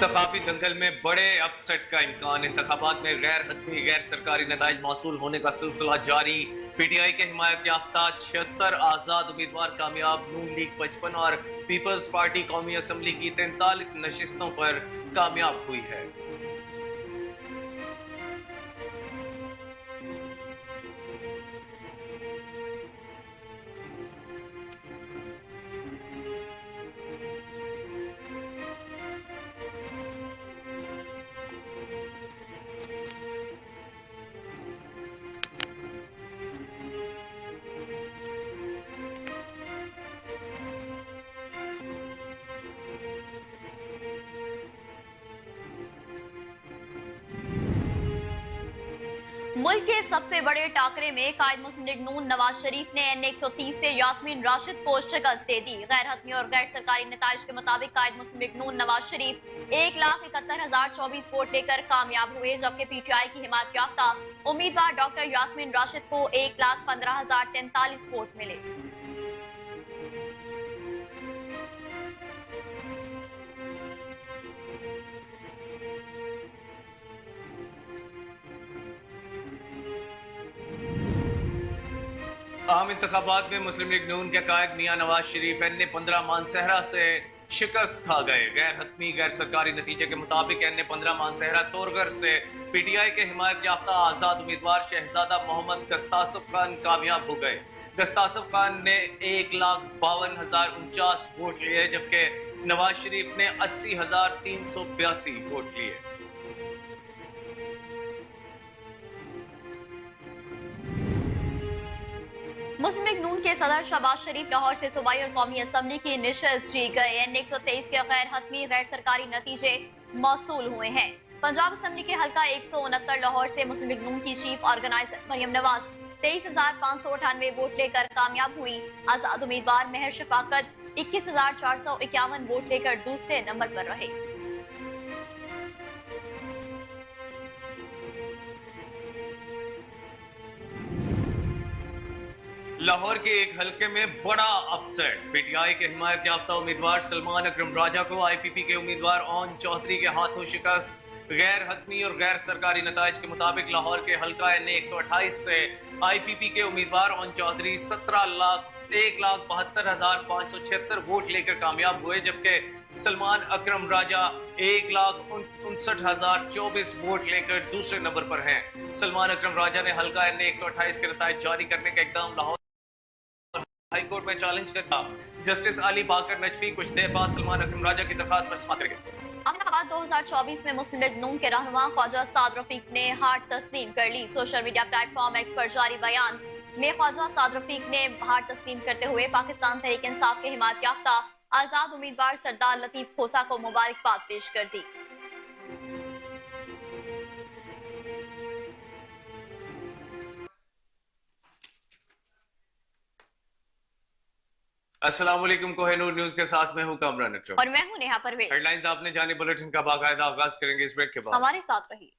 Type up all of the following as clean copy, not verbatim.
इंतखाबी दंगल में बड़े अपसेट का इम्कान। इंतखाबात में गैर हतमी गैर सरकारी नताइज मौसूल होने का सिलसिला जारी। पीटीआई के हिमायत याफ्ता 76 आजाद उम्मीदवार कामयाब। नून लीग 55 और पीपल्स पार्टी कौमी असम्बली की 43 नशिस्तों पर कामयाब हुई है। मुल्क के सबसे बड़े टाकरे में कायद मुस्लिम लीग नून नवाज शरीफ ने N130 से यास्मीन राशिद को शिकस्त दे दी। गैर हतमी और गैर सरकारी नताइज के मुताबिक कायद मुस्लिम लीग नून नवाज शरीफ 1,71,024 वोट लेकर कामयाब हुए, जबकि पीटीआई की हिमायत याफ्ता उम्मीदवार डॉक्टर यास्मीन राशिद को 1,15,043 वोट मिले। आम इंतखाबात में मुस्लिम लीग नून के कायद मियां नवाज शरीफ N15 मानसहरा से शिकस्त खा गए। गैर हतमी गैर सरकारी नतीजे के मुताबिक N15 मानसहरा तोरगर से पीटीआई के हिमायत याफ्ता आजाद उम्मीदवार शहजादा मोहम्मद गस्तासफ खान कामयाब हो गए। गस्तासफ खान ने 1,52,049 वोट लिए, जबकि नवाज शरीफ ने 80,382 वोट लिए। मुस्लिम लीग नून के सदर शहबाज शरीफ लाहौर से सूबाई और कौमी असम्बली की निशस्त जीत गए। N123 के गैर हतमी गैर सरकारी नतीजे मौसूल हुए हैं। पंजाब असम्बली के हल्का 169 लाहौर से मुस्लिम लीग नून की chief organizer Maryam Nawaz 23,598 vote लेकर कामयाब हुई। आजाद उम्मीदवार मेहर शफाकत 21,451 वोट लेकर दूसरे नंबर पर रहे। लाहौर के एक हलके में बड़ा अपसेट। पीटीआई के हिमायत याफ्ता उम्मीदवार सलमान अकरम राजा को आईपीपी के उम्मीदवार ओन चौधरी के हाथों शिकस्त। गैर हतमी और गैर सरकारी नताइज के मुताबिक लाहौर के हलका N128 से आईपीपी के उम्मीदवार ओन चौधरी 1,72,576 वोट लेकर कामयाब हुए, जबकि सलमान अकरम राजा 1,59,024 वोट लेकर दूसरे नंबर पर हैं। सलमान अकरम राजा ने हलका N128 के नताइज जारी करने का इकदाम लाहौर हाईकोर्ट में चैलेंज करता। जस्टिस अली बाकर नजफी कुछ देर बाद सलमान अकरम राजा की दरखास्त पर समाअत करेंगे। अमीनाबाद 2024 में मुस्लिम लीग नून के रहनुमा ख्वाजा साद रफीक ने हार तस्लीम कर ली। सोशल मीडिया प्लेटफॉर्म एक्स पर जारी बयान में ख्वाजा साद रफीक ने हार तस्लीम करते हुए पाकिस्तान तहरीक इंसाफ के हिमायत याफ्ता आजाद उम्मीदवार सरदार लतीफ खोसा को मुबारकबाद पेश कर दी। अस्सलाम वालेकुम, कोहिनूर न्यूज़ के साथ मैं हूं कामरान अकरम और मैं हूं नेहा परवेज। हेडलाइंस आपने जाने, बुलेटिन का बाकायदा आगाज करेंगे इस ब्रेक के बाद। हमारे साथ रहिए।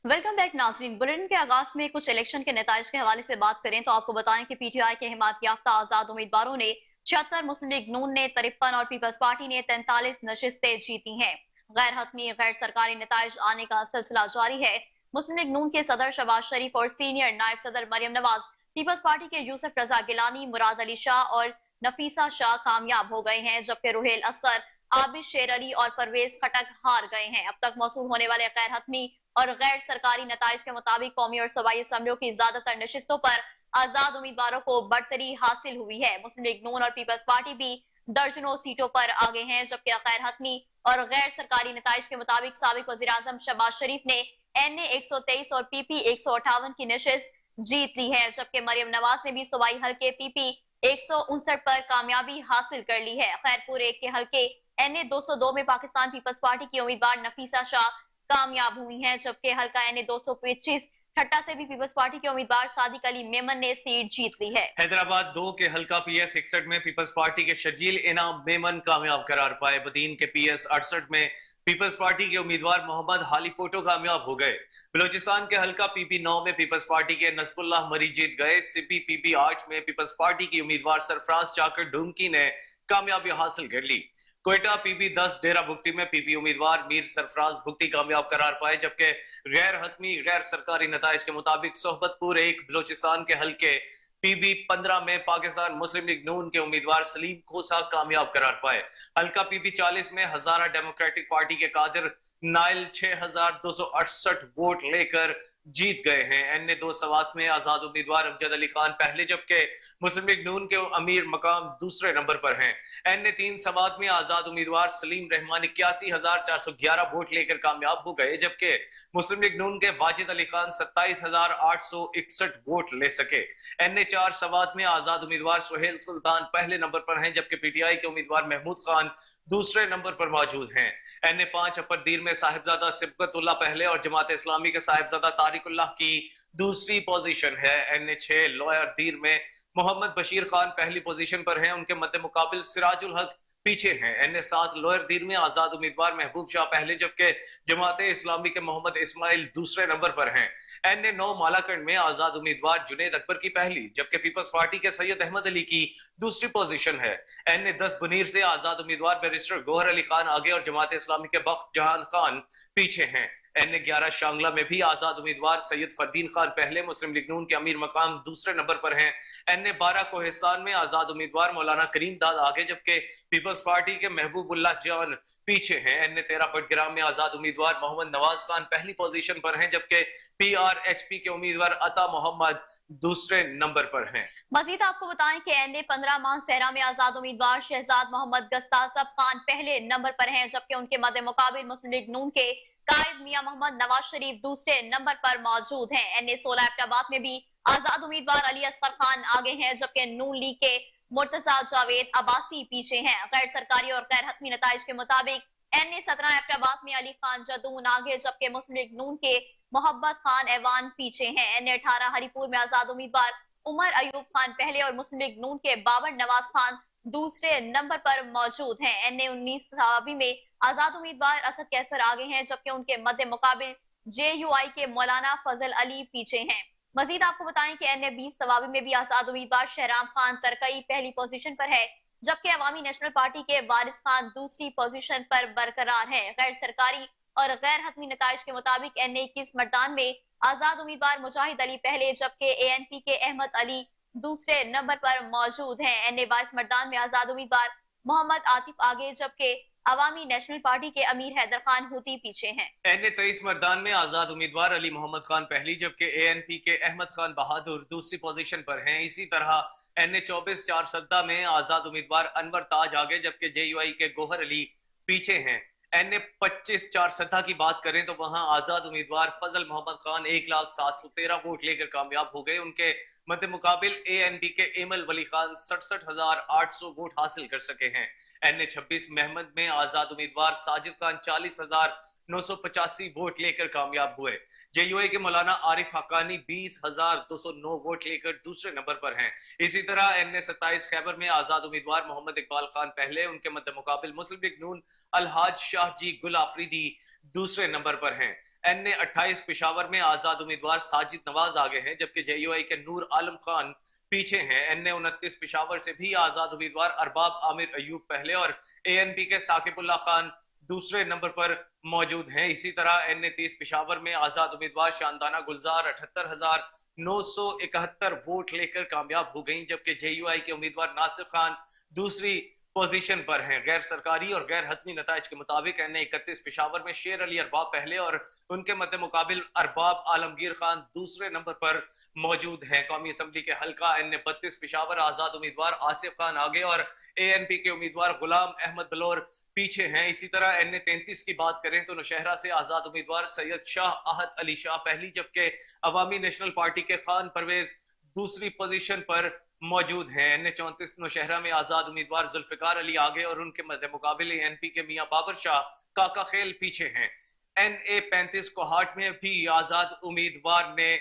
वेलकम बैक नाजरीन। बुलेटिन के आगाज में कुछ इलेक्शन के नताइज के हवाले से बात करें तो आपको बताएं कि पीटीआई के हिमायत याफ्ता आजाद उम्मीदवारों ने 76, मुस्लिम लीग नून ने 53 और पीपल्स पार्टी ने 43 नशिस्तें जीती हैं। गैर हतमी गैर सरकारी नताइज आने का सिलसिला जारी है। मुस्लिम लीग नून के सदर शहबाज शरीफ और सीनियर नायब सदर मरियम नवाज, पीपल्स पार्टी के यूसुफ रजा गिलानी, मुराद अली शाह और नफीसा शाह कामयाब हो गए हैं, जबकि रुहेल असगर, आबिद शेर अली और परवेज खटक हार गए हैं। अब तक मौसूल होने वाले गैर हतमी और गैर सरकारी नताइज के मुताबिक कौमी और सूबाई असम्बलियों की ज्यादातर नशिस्तों पर आजाद उम्मीदवारों को बढ़तरी हासिल हुई है। मुस्लिम लीग नून और पीपल्स पार्टी भी दर्जनों सीटों पर आगे हैं, जबकि गैर हतमी और गैर सरकारी नताइज के मुताबिक साबिक वजीर आजम शहबाज शरीफ ने N123 और PP 158 की नशिस्त जीत ली है, जबकि मरियम नवाज ने भी सूबाई हल्के PP 159 पर कामयाबी हासिल कर ली है। खैरपुर एक के हल्के N202 में पाकिस्तान पीपल्स पार्टी की उम्मीदवार नफीसा शाह कामयाब हुई हैं, जबकि हल्का N225 ठट्टा से भी पीपल्स पार्टी के उम्मीदवार सादिक अली मेमन ने सीट जीत ली है। हैदराबाद 2 के हल्का PS 61 में पीपल्स पार्टी के शर्जील इनाम मेमन कामयाब करार पाए। बदीन के PS 68 में पीपल्स पार्टी के उम्मीदवार मोहम्मद हालीपोटो कामयाब हो गए। बलोचिस्तान के हल्का PP 9 में पीपल्स पार्टी के नसबुल्लाह मरी जीत गए। सिपी PP 8 में पीपल्स पार्टी की उम्मीदवार सरफराज चाकर ढूमकी ने कामयाबी हासिल कर ली। क्वेटा पीपी 10 डेरा भुगती में पीपी उम्मीदवार मीर सरफराज भुगती कामयाब करार पाए, जबकि गैर हतमी गैर सरकारी नताइज के मुताबिक सोहबतपुर एक बलोचिस्तान के हल्के पीबी 15 में पाकिस्तान मुस्लिम लीग नून के उम्मीदवार सलीम खोसा कामयाब करार पाए। हल्का पीबी 40 में हजारा डेमोक्रेटिक पार्टी के कादिर नाइल 6268 वोट लेकर जीत गए हैं। एनए 2 सवात में आजाद उम्मीदवार अमजद अली खान पहले, जबकि मुस्लिम लीग नून के अमीर मकाम दूसरे नंबर पर हैं। एनए 3 सवात में आजाद उम्मीदवार सलीम रहमान 81,411 वोट लेकर कामयाब हो गए, जबकि मुस्लिम लीग नून के वाजिद अली खान 27,861 वोट ले सके। एनए 4 सवात में आजाद उम्मीदवार सुहेल सुल्तान पहले नंबर पर हैं, जबकि पीटीआई के उम्मीदवार महमूद खान दूसरे नंबर पर मौजूद हैं। एनए 5 अपर में साहिबजादा सिबकतुल्लाह पहले और जमात इस्लामी के साहिबजादा तारिकुल्लाह की दूसरी पोजीशन है। एनए 6 लोअर दीर में मोहम्मद बशीर खान पहली पोजीशन पर हैं, उनके मद्दे मुकाबिल सिराजुल हक पीछे हैं। एनए 7 लोअर दीर में आजाद उम्मीदवार महबूब शाह पहले, जबकि जमात इस्लामी के मोहम्मद इस्माइल दूसरे नंबर पर हैं। एनए 9 मालाकंड में आजाद उम्मीदवार जुनेद अकबर की पहली, जबकि पीपल्स पार्टी के सैयद अहमद अली की दूसरी पोजीशन है। एनए 10 बुनीर से आजाद उम्मीदवार बैरिस्टर गोहर अली खान आगे और जमात इस्लामी के बख्त जहान खान पीछे हैं। एनए 11 शांगला में भी आजाद उम्मीदवार सैयद फरदीन खान पहले, मुस्लिम लीग नून के अमीर मकाम दूसरे नंबर पर हैं। एनए 12 कोहिस्तान में आजाद उम्मीदवार मौलाना करीम दाद आगे, जबकि पीपल्स पार्टी के महबूबुल्लाह जान पीछे हैं। एनए 13 बडग्राम में आजाद उम्मीदवार मोहम्मद नवाज खान पहली पोजीशन पर हैं, जबकि पीआरएचपी के उम्मीदवार अता मोहम्मद दूसरे नंबर पर हैं। मजीद आपको बताएं कि एनए 15 मानसहरा में आजाद उम्मीदवार शहजाद मोहम्मद गस्तासब खान पहले नंबर पर हैं, जबकि उनके मद्दे मुकाबिल मुस्लिम लीग नून के कायद मियां मोहम्मद नवाज शरीफ दूसरे नंबर पर मौजूद हैं। एनए 16 एबटाबाद में भी आजाद उम्मीदवार अली असगर खान आगे हैं, जबकि नून लीग के मुर्तजा जावेद अब्बासी पीछे हैं। गैर सरकारी और गैर हतमी नताइज के मुताबिक एनए 17 एबटाबाद में अली खान जदून आगे, जबकि मुस्लिम लीग नून के मोहब्बत खान ऐवान पीछे हैं। एनए 18 हरिपुर में आजाद उम्मीदवार उमर अयूब खान पहले और मुस्लिम लीग नून के बाबर नवाज खान दूसरे नंबर पर मौजूद हैं। एनए 19 सवाबी में आजाद उम्मीदवार असद कैसर आगे हैं, जबकि उनके मद्दे मुकाबिल जेयूआई के मौलाना फजल अली पीछे हैं। मजीद आपको बताएं कि एनए 20 सवाबी में भी आजाद उम्मीदवार शहराम खान तरकई पहली पोजीशन पर है, जबकि अवामी नेशनल पार्टी के वारिस खान दूसरी पोजीशन पर बरकरार है। गैर सरकारी और गैर हतमी नताइज के मुताबिक एनए 21 मर्दान में आजाद उम्मीदवार मुजाहिद अली पहले, जबकि एएनपी के अहमद अली दूसरे नंबर पर मौजूद हैं। एनए 22 मर्दान में आजाद उम्मीदवार मोहम्मद आतिफ आगे, जबकि अवामी नेशनल पार्टी के अमीर हैदर खान हुती पीछे हैं। एनए 23 मर्दान में आजाद उम्मीदवार अली मोहम्मद खान पहली, जबकि एएनपी के अहमद खान बहादुर दूसरी पोजीशन पर हैं। इसी तरह एनए 24 चार सद्दा में आजाद उम्मीदवार अनवर ताज आगे, जबकि जेयूआई के गोहर अली पीछे हैं। एनए 25 चार सद्दा की बात करें तो वहां आजाद उम्मीदवार फजल मोहम्मद खान 1,713 वोट लेकर कामयाब हो गए। उनके मध्य मुकाबिल एएनपी के एमल वली खान 67,800 वोट हासिल कर सके हैं। एनए 26 महमद में आजाद उम्मीदवार साजिद खान 40,985 वोट लेकर कामयाब हुए। जेयूआई के मौलाना आरिफ हकानी 20,209 वोट लेकर दूसरे नंबर पर हैं। इसी तरह एनए 27 खैबर में आजाद उम्मीदवार मोहम्मद इकबाल खान पहले, उनके मध्य मुकाबिल मुस्लिम लीग नून अलहाज शाहजी गुल आफरीदी दूसरे नंबर पर हैं। एनए 28 पिशावर में आजाद उम्मीदवार साजिद नवाज आगे हैं, जबकि जेयूआई के नूर आलम खान पीछे हैं। एनए 29 पिशावर से भी आजाद उम्मीदवार अरबाब आमिर अयूब पहले और एएनपी के साकिबुल्लाह खान दूसरे नंबर पर मौजूद हैं। इसी तरह एनए 30 पिशावर में आजाद उम्मीदवार शानदाना गुलजार 78,971 वोट लेकर कामयाब हो गई, जबकि जेयूआई के उम्मीदवार नासिर खान दूसरी पोजीशन पर हैं। गैर सरकारी और गैर हतमी नताइज के मुताबिक एनए 31 पिशावर में शेर अली अरबाब पहले और उनके मध्य मुकाबिल अरबाब आलमगीर खान दूसरे नंबर पर मौजूद हैं। कौमी असम्बली के हल्का एनए 32 पिशावर आजाद उम्मीदवार आसिफ खान आगे और एएनपी के उम्मीदवार गुलाम अहमद बलोर पीछे हैं। इसी तरह एनए 33 की बात करें तो नौशहरा से आजाद उम्मीदवार सैयद शाह आहद अली शाह पहली, जबकि अवामी नेशनल पार्टी के खान परवेज दूसरी पोजीशन पर मौजूद हैं। एनए 34 नौशहरा में आजाद उम्मीदवार जुल्फिकार अली आगे और उनके मध्य मुकाबले एनपी के मियां बाबर शाह काका खेल पीछे हैं। एनए 35 कोहाट में भी आजाद उम्मीदवार ने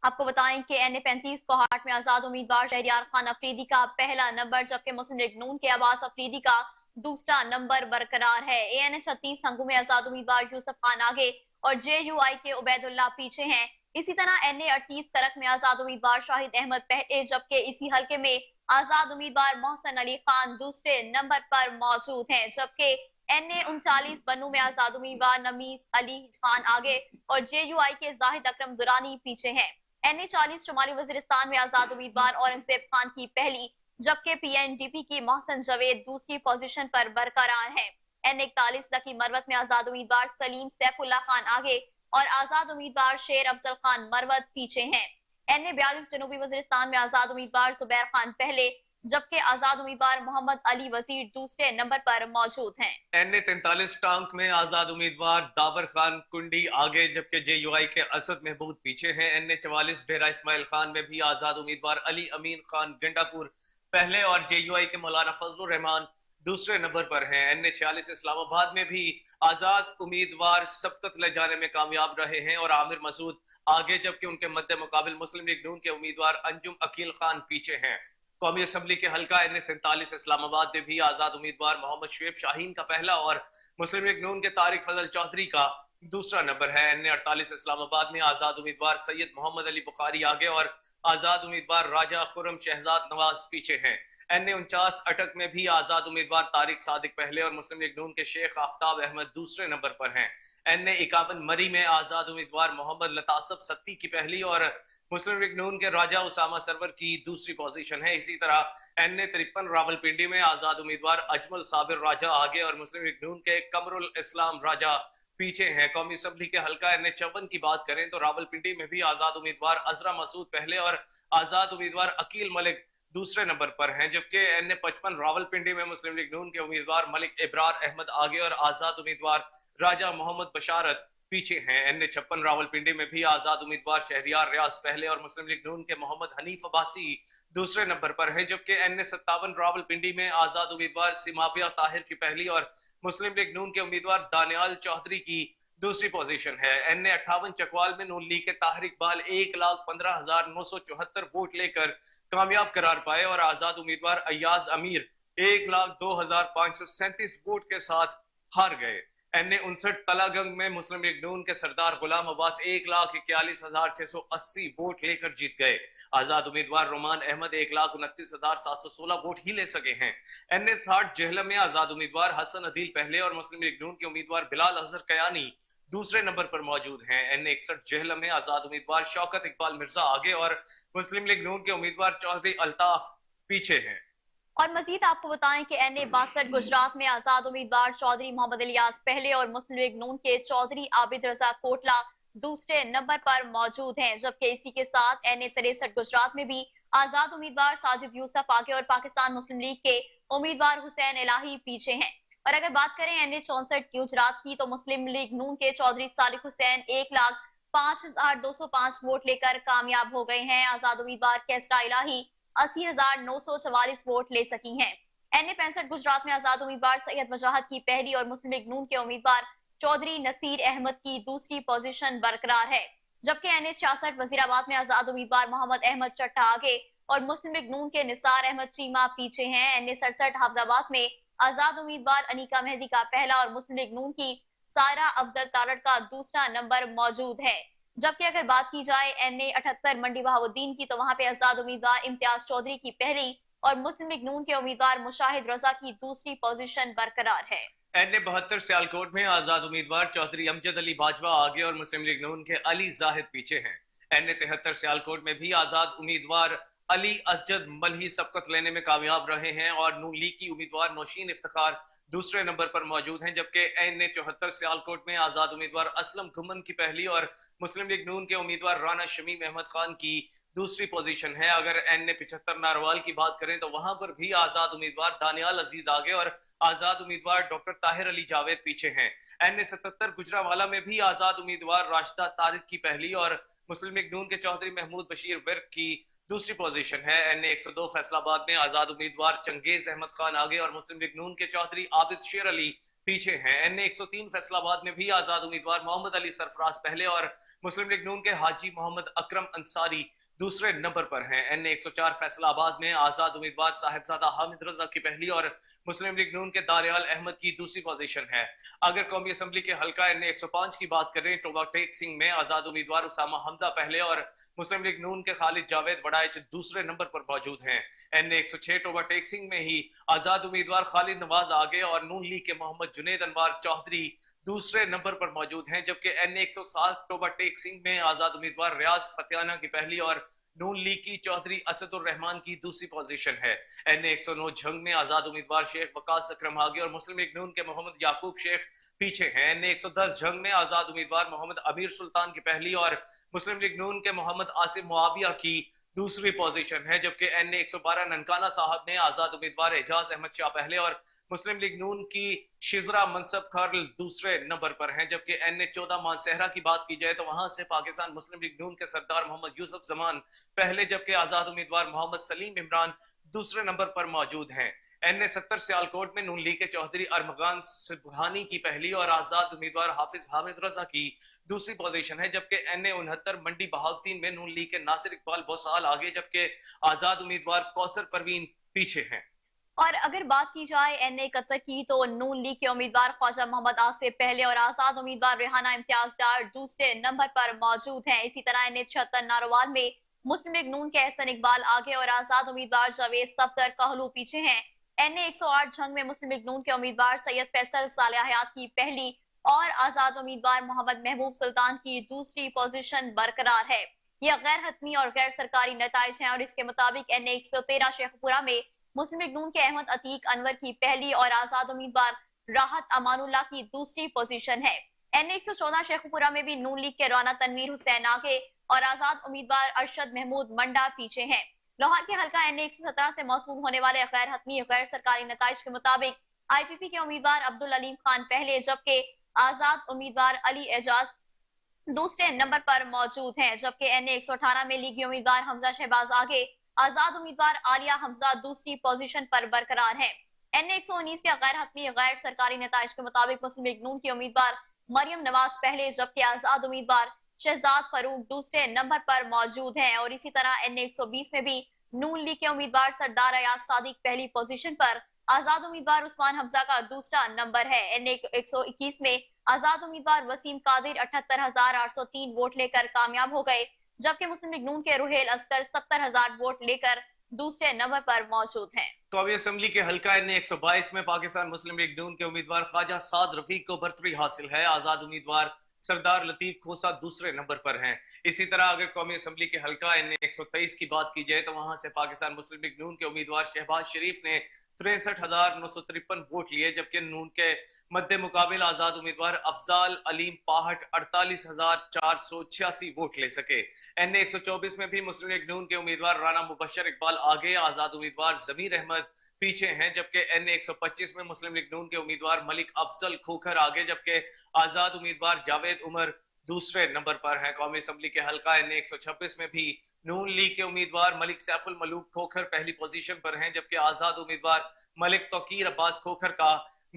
आपको बताएं कि एनए 35 कोहाट में आजाद उम्मीदवार शहरियार खान अफरीदी का पहला नंबर, जबकि मुस्लिम लीग नून के अब्बास अफरीदी का दूसरा नंबर बरकरार है। एएनए 36 संगू में आजाद उम्मीदवार यूसुफ खान आगे और जेयूआई के उबैदुल्लाह पीछे हैं। इसी तरह एनए 38 तरक में आजाद उम्मीदवार शाहिद अहमद पहले, जबकि इसी हल्के में आजाद उम्मीदवार मोहसन अली खान दूसरे नंबर पर मौजूद हैं, जबकि एनए 39 बन्नू में आजाद उम्मीदवार नमीस अली खान आगे और जेयूआई के जाहिद अकरम दुरानी पीछे हैं। एनए 40 शुमाली वजीरिस्तान में आजाद उम्मीदवार औरंगजेब खान की पहली, जबकि पीएनडीपी की मोहसन जवेद दूसरी पोजीशन पर बरकरार है। एन 41 लकी मरवत में आजाद उम्मीदवार सलीम सैफुल्ला खान आगे और आजाद उम्मीदवार शेर अफजल खान मरवत पीछे हैं। एन 42 जनूबी वजीरिस्तान में आजाद उम्मीदवार जुबैर खान पहले, जबकि आजाद उम्मीदवार मोहम्मद अली वजीर दूसरे नंबर पर मौजूद हैं। एन 43 टांक में आजाद उम्मीदवार दावर खान कुंडी आगे, जबकि जेयूआई के असद महमूद पीछे हैं। एन 44 डेरा इस्माइल खान में भी आजाद उम्मीदवार अली अमीन खान गंडापुर पहले और जेयूआई के मौलाना फजलुर रहमान दूसरे नंबर पर हैं। एन 46 इस्लामाबाद में भी आजाद उम्मीदवार सबकत ले जाने में कामयाब रहे हैं और आमिर मसूद आगे, जबकि उनके मद्दे मुकाबिल मुस्लिम लीग नून के उम्मीदवार अंजुम अकील खान पीछे हैं। कौमी असम्बली के हल्का एन 47 इस्लामाबाद में भी आजाद उम्मीदवार मोहम्मद शुएब शाहीन का पहला और मुस्लिम लीग नून के तारिक फजल चौधरी का दूसरा नंबर है। एन 48 इस्लामाबाद में आजाद उम्मीदवार सैयद मोहम्मद अली बुखारी आगे और आजाद उम्मीदवार राजा खुरम शहजाद नवाज पीछे हैं। एन 49 अटक में भी आजाद उम्मीदवार तारिक सादिक पहले और मुस्लिम लीग नून के शेख आफ्ताब अहमद दूसरे नंबर पर हैं। एन 51 मरी में आजाद उम्मीदवार मोहम्मद लतासब सत्ती की पहली और मुस्लिम लीग नून के राजा उसामा सरवर की दूसरी पोजीशन है। इसी तरह एन 53 रावलपिंडी में आजाद उम्मीदवार अजमल साबिर राजा आगे और मुस्लिम लीग नून के कमरुल इस्लाम राजा पीछे हैं। कौमी असम्बली के हल्का एन 54 की बात करें तो रावलपिंडी में भी आजाद उम्मीदवार अजरा मसूद पहले और आजाद उम्मीदवार अकील मलिक दूसरे नंबर पर हैं, जबकि एन 55 रावलपिंडी में मुस्लिम लीग नून के उम्मीदवार मलिक इब्रार अहमद आगे और आजाद उम्मीदवार राजा मोहम्मद बशारत पीछे हैं। एन 56 रावलपिंडी में भी आजाद उम्मीदवार शहरियार रियाज पहले और मुस्लिम लीग नून के मोहम्मद हनीफ अब्बासी दूसरे नंबर पर हैं, जबकि एन 57 रावलपिंडी में आजाद उम्मीदवार सिमाबिया ताहिर की पहली और मुस्लिम लीग नून के उम्मीदवार दानियाल चौधरी की दूसरी पोजीशन है। एन 58 चकवाल में नून लीग के ताहिर इकबाल 1,15,974 वोट लेकर कामयाब करार पाए और आजाद उम्मीदवार अयाज अमीर 1,02,537 वोट के साथ हार गए। एन 59 तलागंग में मुस्लिम लीग नून के सरदार गुलाम अब्बास 1,41,680 वोट लेकर जीत गए। आजाद उम्मीदवार रोमान अहमद 1,29,716 वोट ही ले सके हैं। एन 60 जेहलम में आजाद उम्मीदवार हसन अदील पहले और मुस्लिम लीग नून के उम्मीदवार बिलाल अजहर कयानी दूसरे नंबर पर मौजूद हैं। एन 61 जेहलम में आजाद उम्मीदवार शौकत इकबाल मिर्जा आगे और मुस्लिम लीग नून के उम्मीदवार चौधरी अल्ताफ पीछे हैं। और मजीद आपको बताएं कि एन 62 गुजरात में आजाद उम्मीदवार चौधरी मोहम्मद इलियास पहले और मुस्लिम लीग नून के चौधरी आबिद रजा कोटला दूसरे नंबर पर मौजूद हैं, जबकि इसी के साथ एन 63 गुजरात में भी आजाद उम्मीदवार साजिद यूसुफ आगे और पाकिस्तान मुस्लिम लीग के उम्मीदवार हुसैन इलाही पीछे हैं। और अगर बात करें एन 64 गुजरात की तो मुस्लिम लीग नून के चौधरी सालिक हुसैन 1,05,205 वोट लेकर कामयाब हो गए हैं। आजाद उम्मीदवार कैसरा इलाही 80,944 वोट ले सकी हैं। एन 65 गुजरात में आजाद उम्मीदवार सैयद वजाहत की पहली और मुस्लिम लीग नून के उम्मीदवार चौधरी नसीर अहमद की दूसरी पोजीशन बरकरार है, जबकि एन 66 वजीराबाद में आजाद उम्मीदवार मोहम्मद अहमद चट्टा आगे और मुस्लिम लीग नून के निसार अहमद चीमा पीछे हैं। एन 67 हाफजाबाद में आजाद उम्मीदवार अनीका मेहदी का पहला और मुस्लिम लीग नून की सायरा अफजल तारड़ का दूसरा नंबर मौजूद है, जबकि अगर बात की जाए एन 78 मंडी बहाउद्दीन की तो वहां पे आजाद उम्मीदवार इम्तियाज चौधरी की पहली और मुस्लिम लीग नून के उम्मीदवार मुशाहिद रजा की दूसरी पोजीशन बरकरार है। एन 72 सियालकोट में आजाद उम्मीदवार चौधरी अमजद अली बाजवा आगे और मुस्लिम लीग नून के अली जाहिद पीछे हैं। एन 73 सियालकोट में भी आजाद उम्मीदवार अली असजद मलही सबकत लेने में कामयाब रहे हैं और नून लीग की उम्मीदवार नौशीन इफ्तिखार दूसरे नंबर पर मौजूद हैं, जबकि एन 74 सियालकोट में आजाद उम्मीदवार असलम घुमन की पहली और मुस्लिम लीग नून के उम्मीदवार राना शमीम अहमद खान की दूसरी पोजीशन है। अगर एन 75 नारवाल की बात करें तो वहां पर भी आजाद उम्मीदवार दानियाल अजीज आगे और आजाद उम्मीदवार डॉक्टर ताहिर अली जावेद पीछे हैं। एन 77 गुजरावाला में भी आजाद उम्मीदवार राशिदा तारिक की पहली और मुस्लिम लीग नून के चौधरी महमूद बशीर विर्क की दूसरी पोजीशन है। एन 102 फैसलाबाद में आजाद उम्मीदवार चंगेज अहमद खान आगे और मुस्लिम लीग नून के चौधरी आबिद शेर अली पीछे हैं। एन 103 फैसलाबाद में भी आजाद उम्मीदवार मोहम्मद अली सरफराज पहले और मुस्लिम लीग नून के हाजी मोहम्मद अकरम अंसारी दूसरे नंबर पर हैं। NA 104 फैसलाबाद में आजाद उम्मीदवार साहिबजादा हामिद रजा की पहली और मुस्लिम लीग नून के दारियाल अहमद की दूसरी पोजीशन है। अगर कौमी असम्बली के हल्का NA 105 की बात करें तो टेक सिंह में आजाद उम्मीदवार उसामा हमजा पहले और मुस्लिम लीग नून के खालिद जावेद वड़ाइच दूसरे नंबर पर मौजूद हैं। NA 106 टेक सिंह में ही आजाद उम्मीदवार खालिद नवाज आगे और नून लीग के मोहम्मद जुनेद अनवार चौधरी दूसरे नंबर पर मौजूद हैं, जबकि NA 107 टेक सिंह में आजाद उम्मीदवार रियाज फतियाना की पहली और नून लीग की चौधरी असदुर रहमान की दूसरी पोजीशन है। NA 109 झंग में आजाद उम्मीदवार शेख वकास अकरम आगे और मुस्लिम लीग नून के मोहम्मद याकूब शेख पीछे हैं। NA 110 झंग में आजाद उम्मीदवार मोहम्मद अमीर सुल्तान की पहली और मुस्लिम लीग नून के मोहम्मद आसिफ मुआविया की दूसरी पोजीशन है, जबकि NA 112 ननकाना साहब में आजाद उम्मीदवार एजाज अहमद शाह पहले और मुस्लिम लीग नून की शिजरा मनसब खर्ल दूसरे नंबर पर हैं। जबकि NA 14 मानसहरा की बात की जाए तो वहां से पाकिस्तान मुस्लिम लीग नून के सरदार मोहम्मद यूसुफ जमान पहले, जबकि आजाद उम्मीदवार मोहम्मद सलीम इमरान दूसरे नंबर पर मौजूद हैं। NA 70 सियालकोट में नून लीग के चौधरी अरमगान सुबहानी की पहली और आजाद उम्मीदवार हाफिज हामिद रजा की दूसरी पोजीशन है, जबकि NA 69 मंडी बहाउद्दीन में नून लीग के नासिर इकबाल बोसाल आगे, जबकि आजाद उम्मीदवार कौसर परवीन पीछे हैं। और अगर बात की जाए NA 71 की तो नून लीग के उम्मीदवार ख्वाजा मोहम्मद आसिफ पहले और आजाद उम्मीदवार रेहाना इम्तियाज डार दूसरे नंबर पर मौजूद हैं। इसी तरह NA 76 नारोवाल में मुस्लिम लीग नून के एहसन इकबाल आगे और आजाद उम्मीदवार जावेद सफदर कहलू पीछे हैं। NA 108 झंग में मुस्लिम लीग नून के उम्मीदवार सैयद फैसल साले हयात की पहली और आजाद उम्मीदवार मोहम्मद महबूब सुल्तान की दूसरी पोजीशन बरकरार है। यह गैर हतमी और गैर सरकारी नताइज हैं और इसके मुताबिक NA 113 शेखपुरा में मुस्लिम लीग नून के अहमद अतीक अनवर की पहली और आजाद उम्मीदवार राहत अमानुल्लाह की दूसरी पोजीशन है। NA 114 शेखपुरा में भी नून लीग के राना तनवीर हुसैन आगे और आजाद उम्मीदवार अरशद महमूद मंडा पीछे हैं। लाहौर के हल्का NA 117 से मौसूल होने वाले गैर हतमी गैर सरकारी नताइज के मुताबिक IPP के उम्मीदवार अब्दुल अलीम खान पहले, जबकि आजाद उम्मीदवार अली एजाज दूसरे नंबर पर मौजूद हैं। जबकि NA 118 में लीगी उम्मीदवार हमजा शहबाज आगे, आजाद उम्मीदवार आलिया हमजा दूसरी पोजीशन पर बरकरार हैं। NA 119 के गैर हतमी गैर सरकारी नताइज के मुताबिक मुस्लिम लीग नून की उम्मीदवार मरियम नवाज पहले, जबकि आजाद उम्मीदवार शहजाद फरूक दूसरे नंबर पर मौजूद हैं। और इसी तरह NA 120 में भी नून लीग के उम्मीदवार सरदार अयाज सादिक पहली पोजीशन पर, आजाद उम्मीदवार उस्मान हमजा का दूसरा नंबर है। NA 121 में आजाद उम्मीदवार वसीम कादिर 78,803 वोट लेकर कामयाब हो गए, जबकि मुस्लिम लीग नून के रुहेल अस्कर 70,000 वोट लेकर दूसरे नंबर पर मौजूद हैं। कौमी असम्बली के हल्का NA 122 में पाकिस्तान मुस्लिम लीग नून के उम्मीदवार ख्वाजा साद रफीक को बरतरी हासिल है। आजाद उम्मीदवार सरदार लतीफ खोसा दूसरे नंबर पर हैं। इसी तरह अगर कौमी असम्बली के हल्का NA 123 की बात की जाए तो वहां से पाकिस्तान मुस्लिम लीग नून के उम्मीदवार शहबाज शरीफ ने 63,953 वोट लिए, जबकि नून के मध्य मुकाबिल आजाद उम्मीदवार अफजाल अलीम पाहट 48,486 वोट ले सके। NA 124 में भी मुस्लिम लीग नून के उम्मीदवार राना मुबशर इकबाल आगे, आजाद उम्मीदवार जमीर अहमद पीछे हैं, जबकि NA 125 में मुस्लिम लीग नून के उम्मीदवार मलिक अफजल खोखर आगे, जबकि आजाद उम्मीदवार जावेद उमर दूसरे नंबर पर हैं। कौमी असम्बली के हल्का NA 126 में भी नून लीग के उम्मीदवार मलिक सैफुल मलूक खोखर पहली पोजीशन पर हैं, जबकि आजाद उम्मीदवार मलिक तौकीर अब्बास खोखर का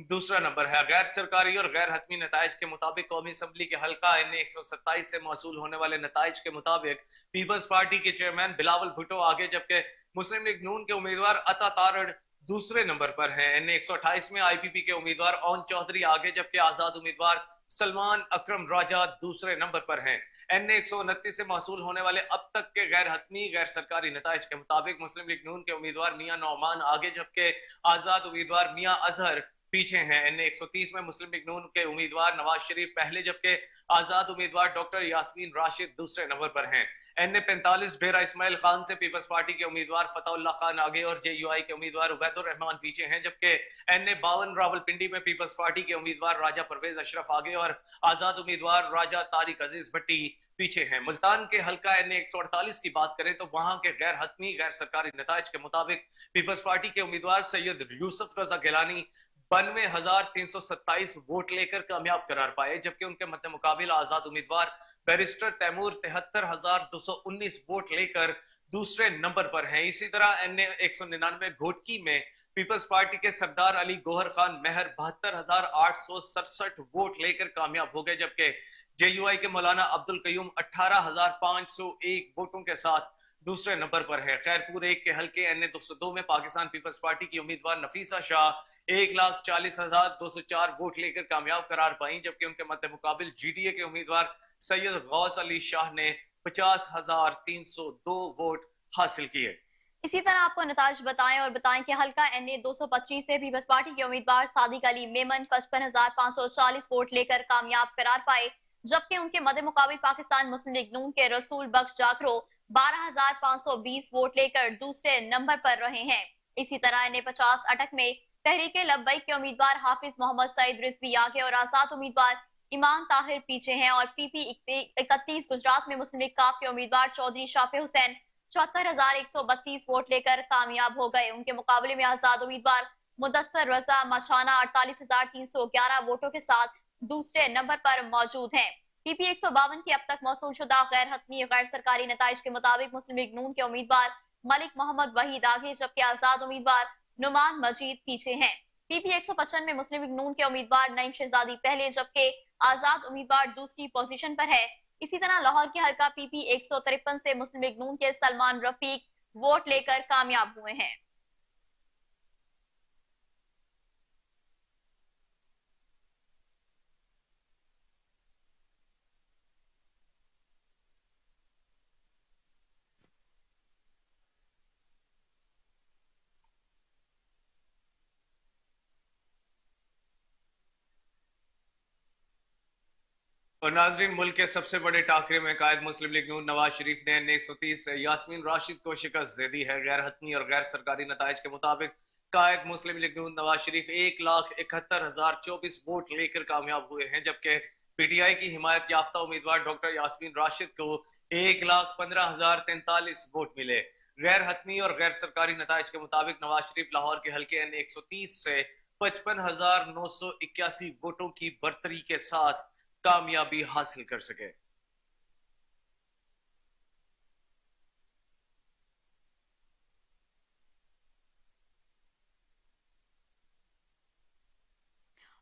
दूसरा नंबर है। गैर सरकारी और गैर हतमी नताइज के मुताबिक कौमी असम्बली के हल्का NA 127 से मौसूल होने वाले नताइज के मुताबिक पीपल्स पार्टी के चेयरमैन बिलावल भुट्टो आगे, जबकि मुस्लिम लीग नून के उम्मीदवार अता तारड़ दूसरे नंबर पर हैं। NA 128 में IPP के उम्मीदवार ओन चौधरी आगे, जबकि आजाद उम्मीदवार सलमान अकरम राजा दूसरे नंबर पर हैं। NA 129 से मौसूल होने वाले अब तक के गैर हतमी गैर सरकारी नताइज के मुताबिक मुस्लिम लीग नून के उम्मीदवार मियां नौमान आगे, जबकि आजाद उम्मीदवार मियां अजहर पीछे हैं। NA 130 में मुस्लिम लीग नून के उम्मीदवार नवाज शरीफ पहले, जबकि आजाद उम्मीदवार डॉक्टर यास्मीन राशिद दूसरे नंबर पर हैं। NA 45 डेरा इस्माइल खान से पीपल्स पार्टी के उम्मीदवार फतहुल्लाह खान आगे और JUI के उम्मीदवार उबैदुर रहमान पीछे हैं, जबकि NA 52 रावलपिंडी में पीपल्स पार्टी के उम्मीदवार राजा परवेज अशरफ आगे और आजाद उम्मीदवार राजा तारिक अजीज भट्टी पीछे हैं। मुल्तान के हल्का NA 148 की बात करें तो वहां के गैर हतमी गैर सरकारी नताइज के मुताबिक पीपल्स पार्टी के उम्मीदवार सैयद यूसुफ रजा गिलानी 92,327 वोट लेकर कामयाब करार पाए, जबकि उनके मध्य मुकाबिल आजाद उम्मीदवार बैरिस्टर तैमूर 73,219 वोट लेकर दूसरे नंबर पर हैं। इसी तरह NA 199 घोटकी में पीपल्स पार्टी के सरदार अली गोहर खान महर 72,867 वोट लेकर कामयाब हो गए, जबकि JUI के मौलाना अब्दुल कयूम 18,501 वोटों के साथ दूसरे नंबर पर है। खैरपुर 1 के हल्के NA 202 में पाकिस्तान पीपल्स पार्टी की उम्मीदवार नफीसा शाह 1,40,204 वोट लेकर कामयाब करार पाई, जबकि उनके मद्दे मुकाबिल GDA के उम्मीदवार सैयद गौस अली शाह ने 50,302 वोट हासिल किए। इसी तरह आपको नताज बताएं और बताएं कि हल्का NA 225 से पीपल्स पार्टी के उम्मीदवार सादिक अली मेमन 55,540 वोट लेकर कामयाब करार पाए, जबकि उनके मद्दे मुकाबिल पाकिस्तान मुस्लिम लीग नून के रसूल बख्श जाखरो 12,520 वोट लेकर दूसरे नंबर पर रहे हैं। इसी तरह NA 50 अटक में तहरीके लब्बैक के उम्मीदवार हाफिज मोहम्मद सईद रिजवी आगे और आजाद उम्मीदवार ईमान ताहिर पीछे हैं और PP 31 गुजरात में मुस्लिम लीग काफ के उम्मीदवार चौधरी शाफे हुसैन 74,132 वोट लेकर कामयाब हो गए। उनके मुकाबले में आजाद उम्मीदवार मुदस्सर रजा मछाना 48,311 वोटों के साथ दूसरे नंबर पर मौजूद हैं। PP 152 की अब तक मौसूलशुदा गैर हतमी गैर सरकारी नताइज के मुताबिक मुस्लिम लीग नून के उम्मीदवार मलिक मोहम्मद वहीद आगे, जबकि आजाद उम्मीदवार नुमान मजीद पीछे हैं। PP 155 में मुस्लिम लीग नून के उम्मीदवार नईम शहजादी पहले, जबकि आजाद उम्मीदवार दूसरी पोजीशन पर है। इसी तरह लाहौर के हल्का PP 153 से मुस्लिम लीग नून के सलमान रफीक वोट लेकर कामयाब हुए हैं। और नाजरीन, मुल्क के सबसे बड़े टाकरे में कायद मुस्लिम लीग नून नवाज शरीफ ने NA 130 से यास्मीन राशिद को शिकस्त दे दी है। गैर हतमी और गैर सरकारी नताइज के मुताबिक कायद मुस्लिम लीग नून नवाज शरीफ 1,71,024 वोट लेकर कामयाब हुए हैं, जबकि PTI की हिमायत याफ्ता उम्मीदवार डॉक्टर यास्मीन राशिद को 1,15,043 वोट मिले। गैर हतमी और गैर सरकारी नताइज के मुताबिक नवाज शरीफ लाहौर के हल्के NA 130 से 55,981 वोटों की बढ़तरी के साथ कामयाबी हासिल कर सके।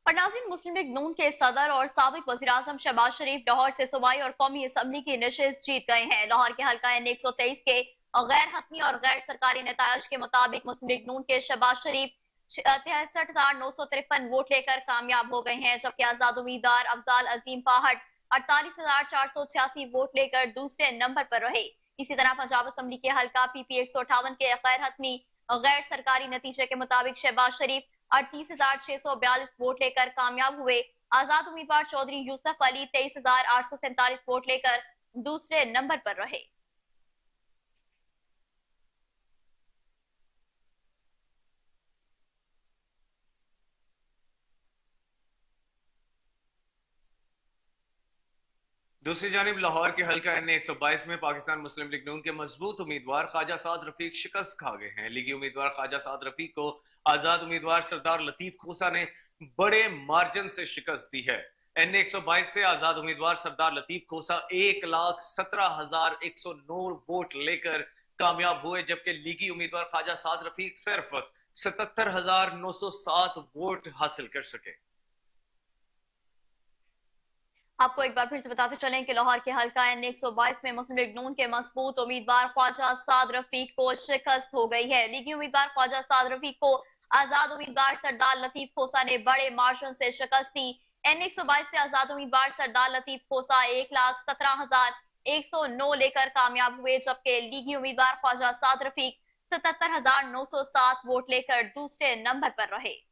और नाज़रीन, मुस्लिम लीग नून के सदर और साबिक वज़ीर आज़म शहबाज शरीफ लाहौर से सूबाई और कौमी असम्बली की नशिस्त जीत गए हैं। लाहौर के हल्का NA 123 के गैर हतमी और गैर सरकारी नतायज के मुताबिक मुस्लिम लीग नून के शहबाज शरीफ 63,953 वोट लेकर कामयाब हो गए हैं, जबकि आजाद उम्मीदवार अफजाल अजीम फाहट 48,486 वोट लेकर दूसरे नंबर पर रहे। इसी तरह पंजाब असम्बली के हल्का PP 158 के गैर हतमी गैर सरकारी नतीजे के मुताबिक शहबाज शरीफ 38,642 वोट लेकर कामयाब हुए। आजाद उम्मीदवार चौधरी यूसुफ अली 23,847 वोट लेकर दूसरे नंबर पर रहे। दूसरी जानिब लाहौर के हल्का NA 122 में पाकिस्तान मुस्लिम लीग नून के मजबूत उम्मीदवार ख्वाजा साद रफीक शिकस्त खा गए हैं। लीगी उम्मीदवार ख्वाजा साद रफीक को आजाद उम्मीदवार सरदार लतीफ खोसा ने बड़े मार्जिन से शिकस्त दी है। NA 122 से आजाद उम्मीदवार सरदार लतीफ खोसा 1,17,109 वोट लेकर कामयाब हुए, जबकि लीगी उम्मीदवार ख्वाजा साद रफीक सिर्फ 77,907 वोट हासिल कर सके। आपको एक बार फिर से बताते चलें कि लाहौर के हल्का NA 122 में मुस्लिम लीग नून के मजबूत उम्मीदवार ख्वाजा साद रफीक को शिकस्त हो गई है। लीगी उम्मीदवार ख्वाजा साद रफीक को आजाद उम्मीदवार सरदार लतीफ खोसा ने बड़े मार्जिन से शिकस्त दी। NA 122 से आजाद उम्मीदवार सरदार लतीफ खोसा 1,17,109 लेकर कामयाब हुए, जबकि लीगी उम्मीदवार ख्वाजा साद रफीक 77,907 वोट लेकर दूसरे नंबर पर रहे।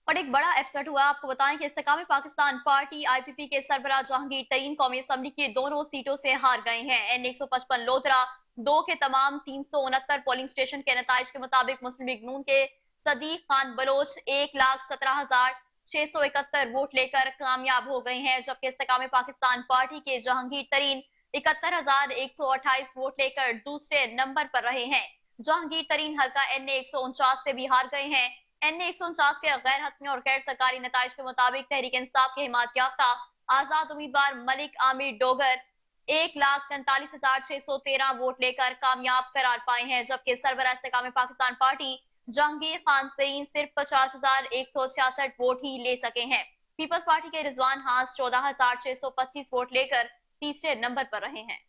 और एक बड़ा एपिसोड हुआ। आपको बताएं कि इस्तेकाम पाकिस्तान पार्टी IPP के सरबराह जहांगीर तरीन कौमी असम्बली की दोनों सीटों से हार गए हैं। NA 155 लोधरा 2 के तमाम 369 पोलिंग स्टेशन के नताइज के मुताबिक मुस्लिम लीग नून के सदीक खान बलोच 1,17,671 वोट लेकर कामयाब हो गए हैं, जबकि इस्तेकाम पाकिस्तान पार्टी के जहांगीर तरीन 71,128 वोट लेकर दूसरे नंबर पर रहे हैं। जहांगीर तरीन हल्का NA 149 से भी हार गए हैं। NA 149 के गैर हतमी और गैर सरकारी नताइज के मुताबिक तहरीक इंसाफ के हिमायत याफ्ता आजाद उम्मीदवार मलिक आमिर डोगर 1,43,613 वोट लेकर कामयाब करार पाए हैं, जबकि सरबराह इस्तेकाम पाकिस्तान पार्टी जहांगीर खान तरीन सिर्फ 50,166 वोट ही ले सके हैं। पीपल्स पार्टी के रिजवान हास 14,625 वोट लेकर तीसरे नंबर पर रहे हैं।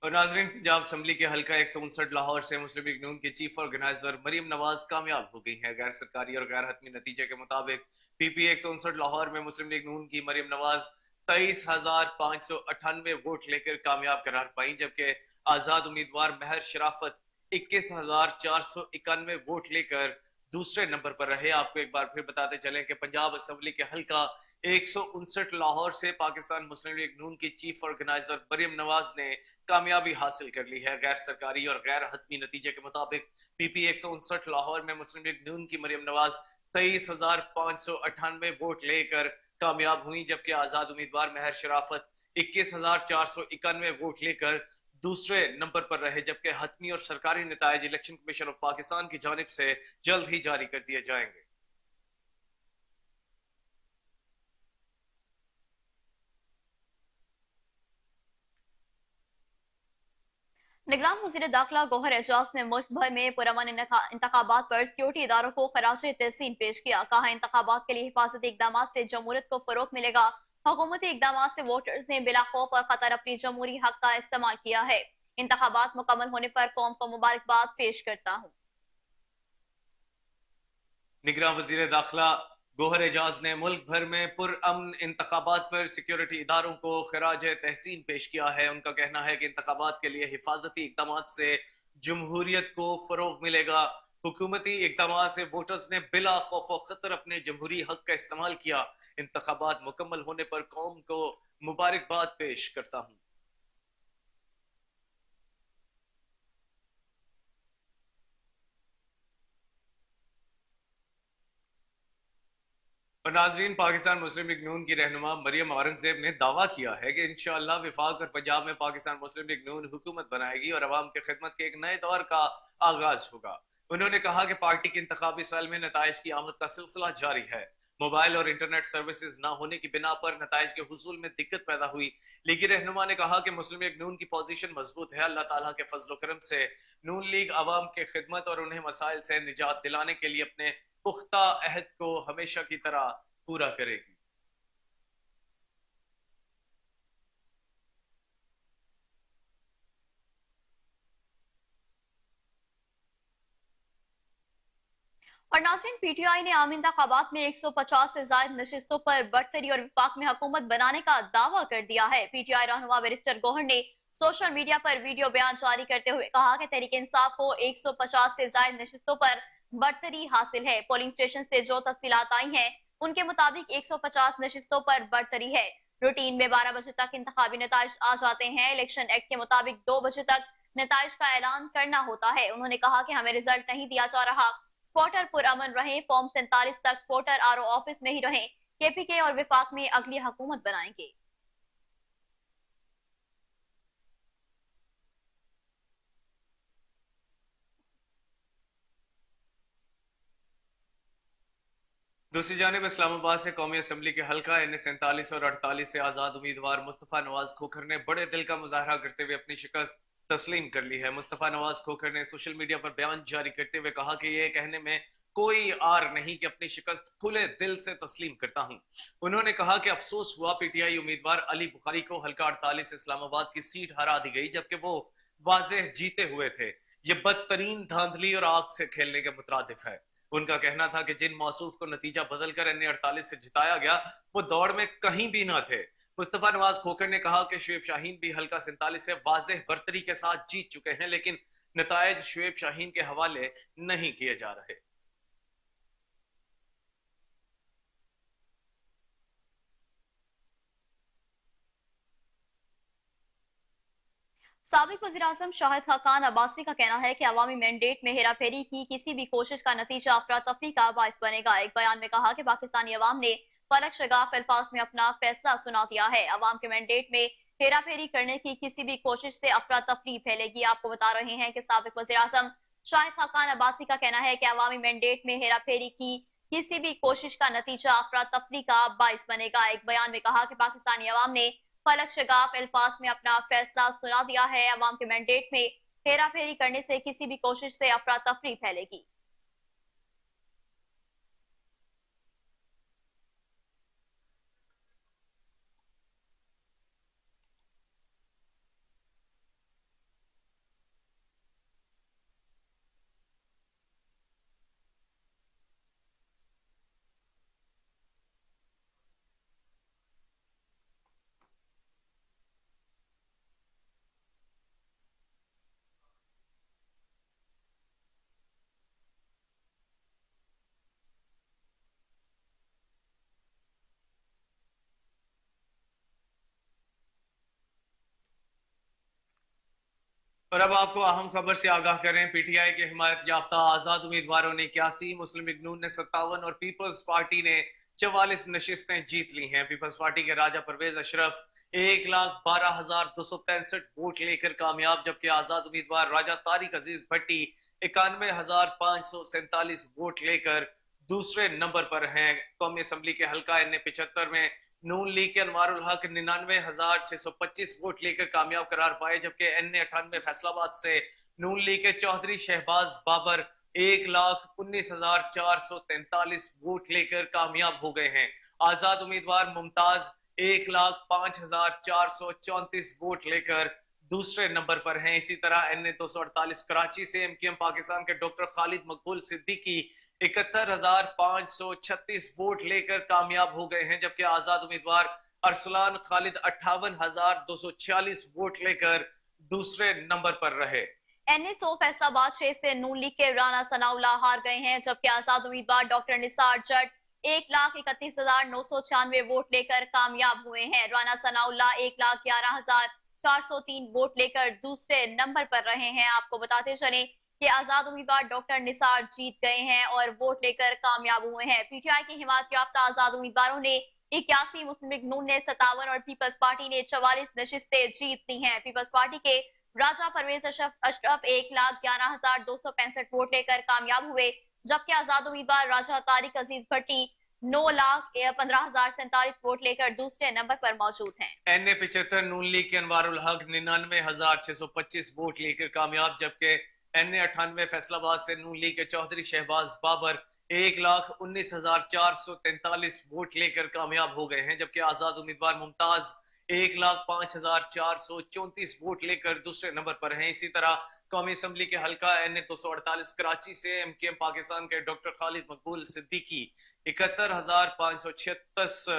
और नाजरीन, पंजाब असम्बली के हल्का 159 लाहौर से मुस्लिम लीग नून की चीफ ऑर्गेनाइजर मरियम नवाज कामयाब हो गई हैं। गैर सरकारी और गैर हतमी नतीजे के मुताबिक पीपीए 159 लाहौर में मुस्लिम लीग नून की मरियम नवाज 23,598 वोट लेकर कामयाब करार पाई, जबकि आजाद उम्मीदवार महर शराफत 21,491 वोट लेकर दूसरे नंबर पर रहे। आपको एक बार फिर बताते चलें कि पंजाब असम्बली के हल्का 159 लाहौर से पाकिस्तान मुस्लिम लीग नून की चीफ ऑर्गेनाइजर मरियम नवाज ने कामयाबी हासिल कर ली है। गैर सरकारी और गैर हतमी नतीजे के मुताबिक पीपी 159 लाहौर में मुस्लिम लीग नून की मरियम नवाज 23,598 वोट लेकर कामयाब हुई, जबकि आजाद उम्मीदवार महर शराफत 21,491 वोट लेकर दूसरे नंबर पर रहे। जबकि हतमी और सरकारी नतायज इलेक्शन कमीशन ऑफ पाकिस्तान की जानिब से जल्द ही जारी कर दिए जाएंगे। निगरान वज़ीर दाखिला गौहर एजाज ने मुल्क भर में पुरअमन इंतखाबात पर सिक्योरिटी इदारों को खराज तहसीन पेश किया। कहा, इंतखाबात के लिए हिफाजती इकदाम से जमहूरियत को फरोग मिलेगा। हुकूमती इकदाम से वोटर्स ने बिला खौफ और खतर अपनी जमहूरी हक का इस्तेमाल किया है। इंतखाबात मुकम्मल होने पर कौम को मुबारकबाद पेश करता हूँ। निगरान वज़ीर दाखिला गौहर एजाज ने मुल्क भर में पुरअमन इंतखाबात पर सिक्योरिटी इदारों को खराज तहसीन पेश किया है। उनका कहना है कि इंतखाबात के लिए हिफाजती इकदाम से जमहूरियत को फरोग मिलेगा। हुकूमती इकदाम से वोटर्स ने बिला खौफ व खतर अपने जमहूरी हक का इस्तेमाल किया। इंतखाबात मुकम्मल होने पर कौम को मुबारकबाद पेश करता हूँ। और नाजरीन, पाकिस्तान मुस्लिम लीग नून की रहनुमा मरियम औरंगजेब ने दावा किया है कि इंशाअल्लाह विफाक और पंजाब में पाकिस्तान मुस्लिम लीग नून हुकूमत बनाएगी और अवाम की खिदमत के एक नए दौर का आगाज होगा। उन्होंने कहा कि पार्टी के इंतखाबी साल में नताइज की आमद का सिलसिला जारी है। मोबाइल और इंटरनेट सर्विसेज न होने की बिना पर नताइज के हुसूल में दिक्कत पैदा हुई। लीगी रहनुमा ने कहा कि मुस्लिम लीग नून की पोजीशन मजबूत है। अल्लाह ताला के फजल करम से नून लीग अवाम के खिदमत और उन्हें मसाइल से निजात दिलाने के लिए अपने पुख्ता अहद को हमेशा की तरह पूरा करेगी। और नाज़रीन, पीटीआई ने आम इंतखाबात में 150 से ज्यादा नशिस्तों पर बढ़तरी और विफाक में हुकूमत बनाने का दावा कर दिया है। पीटीआई रहनुमा बैरिस्टर गौहर ने सोशल मीडिया पर वीडियो बयान जारी करते हुए कहा कि तहरीक इंसाफ को 150 से ज्यादा नशिस्तों पर बढ़तरी हासिल है। पोलिंग स्टेशन से जो तफसीलात आई हैं, उनके मुताबिक 150 नशिस्तों पर बढ़तरी है। रूटीन में 12 बजे तक इंतखाबी नताइज आ जाते हैं। इलेक्शन एक्ट के मुताबिक 2 बजे तक नताइज का ऐलान करना होता है। उन्होंने कहा कि हमें रिजल्ट नहीं दिया जा रहा, स्पॉटर पुरअमन रहे, फॉर्म 47 तक स्पॉटर आरओ ऑफिस में ही रहे। केपीके और विफाक में अगली हुकूमत बनाएंगे। दूसरी जानिब इस्लामाबाद से कौमी असम्बली के हल्का एन 47 और 48 से आजाद उम्मीदवार मुस्तफा नवाज खोखर ने बड़े दिल का मुजाहरा करते हुए अपनी शिकस्त तस्लीम कर ली है। मुस्तफा नवाज खोखर ने सोशल मीडिया पर बयान जारी करते हुए कहा कि यह कहने में कोई आर नहीं कि अपनी शिकस्त खुले दिल से तस्लीम करता हूं। उन्होंने कहा कि अफसोस हुआ पीटीआई उम्मीदवार अली बुखारी को हल्का 48 इस्लामाबाद की सीट हरा दी गई, जबकि वो वाज़ेह जीते हुए थे। ये बदतरीन धांधली और आग से खेलने के मुतरादिफ है। उनका कहना था कि जिन मौसूफ को नतीजा बदलकर एन 48 से जिताया गया वो दौड़ में कहीं भी ना थे। मुस्तफा नवाज खोखर ने कहा कि शुएब शाहीन भी हल्का 47 से वाज़ेह बर्तरी के साथ जीत चुके हैं, लेकिन नतायज शुएब शाहीन के हवाले नहीं किए जा रहे। साबिक वज़ीर-ए-आज़म शाहिद खाकान अब्बासी का कहना है कि अवामी मैंडेट में हेरा फेरी की किसी भी कोशिश का नतीजा अफरा तफरी का बाइस बनेगा। एक बयान में कहा कि पाकिस्तानी अवाम ने फलक शगाफ अल्फाज में अपना फैसला सुना दिया है। अवाम के मैंडेट में हेराफेरी करने की किसी भी कोशिश से अफरा तफरी फैलेगी। आपको बता रहे हैं कि साबिक वज़ीर आज़म शाहिद खाकान अब्बासी का कहना है कि अवामी मैंडेट में हेराफेरी की किसी भी कोशिश का नतीजा अफरा तफरी का बाइस बनेगा। एक बयान में कहा कि पाकिस्तानी अवाम ने फलक शगाफ अल्फाज में अपना फैसला सुना दिया है। अवाम के मैंडेट में हेरा फेरी करने से किसी भी कोशिश से अफरा तफरी फैलेगी। और अब आपको अहम खबर से आगाह करें। पीटीआई के हिमायत याफ्ता आजाद उम्मीदवारों ने 81, मुस्लिम लीग नून ने 57 और पीपल्स पार्टी ने 44 नशिस्तें जीत ली हैं। पीपल्स पार्टी के राजा परवेज अशरफ 1,12,265 वोट लेकर कामयाब, जबकि आजाद उम्मीदवार राजा तारिक अजीज भट्टी 91,547 वोट लेकर दूसरे नंबर पर हैं। कौमी असम्बली के हल्का एन 75 में नून लीग के अनवारुल हक 99,625 वोट लेकर कामयाब करार पाए, जबकि एन 98 फैसलाबाद से नून लीग के चौधरी शहबाज बाबर 1,19,443 वोट लेकर कामयाब हो गए हैं। आजाद उम्मीदवार मुमताज 1,05,434 वोट लेकर दूसरे नंबर पर हैं। इसी तरह एन 248 कराची से एमक्यूएम पाकिस्तान के डॉक्टर खालिद मकबूल सिद्दीकी 71,536 वोट लेकर कामयाब हो गए हैं, जबकि आजाद उम्मीदवार अरसलान खालिद 58,246 वोट लेकर दूसरे नंबर पर रहे। NSO फैसलाबाद 6 से नून लीग के राना सनाउल्लाह हार गए हैं, जबकि आजाद उम्मीदवार डॉक्टर निसार जट 1,31,996 वोट लेकर कामयाब हुए हैं। राना सनाउल्लाह 1,11,403 वोट लेकर दूसरे नंबर पर रहे हैं। आपको बताते चले कि आजाद उम्मीदवार डॉक्टर निसार जीत गए हैं और वोट लेकर कामयाब हुए हैं। पीटीआई की हिमायत याफ्ता आजाद उम्मीदवारों ने 81, मुस्लिम लीग नून ने 57 और पीपल्स पार्टी ने 44 नशिस्तें जीत ली हैं। पीपल्स पार्टी के राजा परवेज अशरफ 1,11,265 वोट लेकर कामयाब हुए, जबकि आजाद उम्मीदवार राजा तारिक अजीज भट्टी 9,15,047 वोट लेकर दूसरे नंबर पर मौजूद हैं। एन 75 नून लीग के अनवारुल हक 99,625 वोट लेकर कामयाब, जबकि एन 98 फैसलाबाद से नून लीग के चौधरी शहबाज बाबर 1,19,443 वोट लेकर कामयाब हो गए हैं, जबकि आजाद उम्मीदवार मुमताज 1,05,434 वोट लेकर दूसरे नंबर पर हैं। इसी तरह कौमी असम्बली के हल्का एन 248 कराची से एमक्यूएम पाकिस्तान के डॉक्टर खालिद मकबूल सिद्दीकी 71,536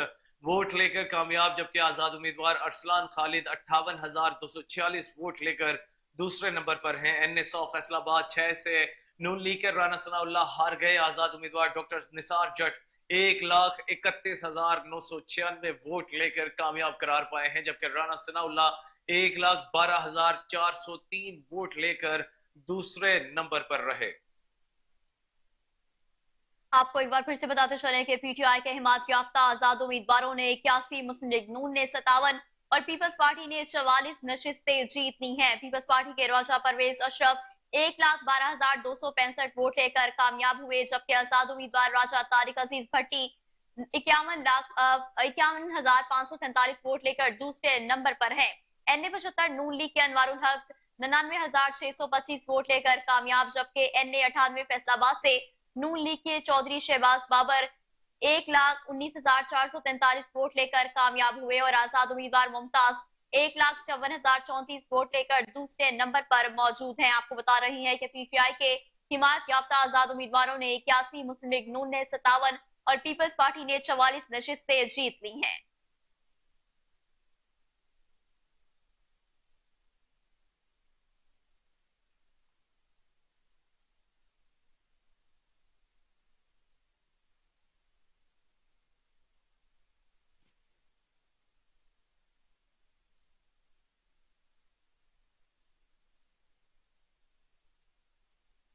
वोट लेकर कामयाब, जबकि आजाद उम्मीदवार अरसलान खालिद 58,246 वोट लेकर दूसरे नंबर पर हैं। एन 100 फैसलाबाद 6 से नून लीग के राना सनाउल्लाह हार गए। आजाद उम्मीदवार डॉक्टर निसार जट 1,31,996 वोट लेकर कामयाब करार पाए हैं, जबकि राना सनाउल्लाह 1,12,403 वोट लेकर दूसरे नंबर पर रहे। आपको एक बार फिर से बताते चलें कि पीटीआई के हिमायत याफ्ता आजाद उम्मीदवारों ने 81, मुस्लिम लीग नून ने 57 और पीपल्स पार्टी ने 44 नशिस्तें जीत ली हैं। पीपल्स पार्टी के राजा परवेज अशरफ 1,12,265 वोट लेकर कामयाब हुए, जबकि आजाद उम्मीदवार राजा तारिक अजीज भट्टी 51,547 वोट लेकर दूसरे नंबर पर है। एन 75 नून लीग के अनवारुल हक 99,625 वोट लेकर कामयाब, जबकि एन 98 फैसलाबाद से नून लीग के चौधरी शहबाज बाबर 1,19,443 वोट लेकर कामयाब हुए और आजाद उम्मीदवार मुमताज 1,54,034 वोट लेकर दूसरे नंबर पर मौजूद हैं। आपको बता रही है कि पीटीआई के हिमायत याफ्ता आजाद उम्मीदवारों ने 81, मुस्लिम लीग नून ने 57 और पीपल्स पार्टी ने 44 नशिस्तें जीत ली हैं।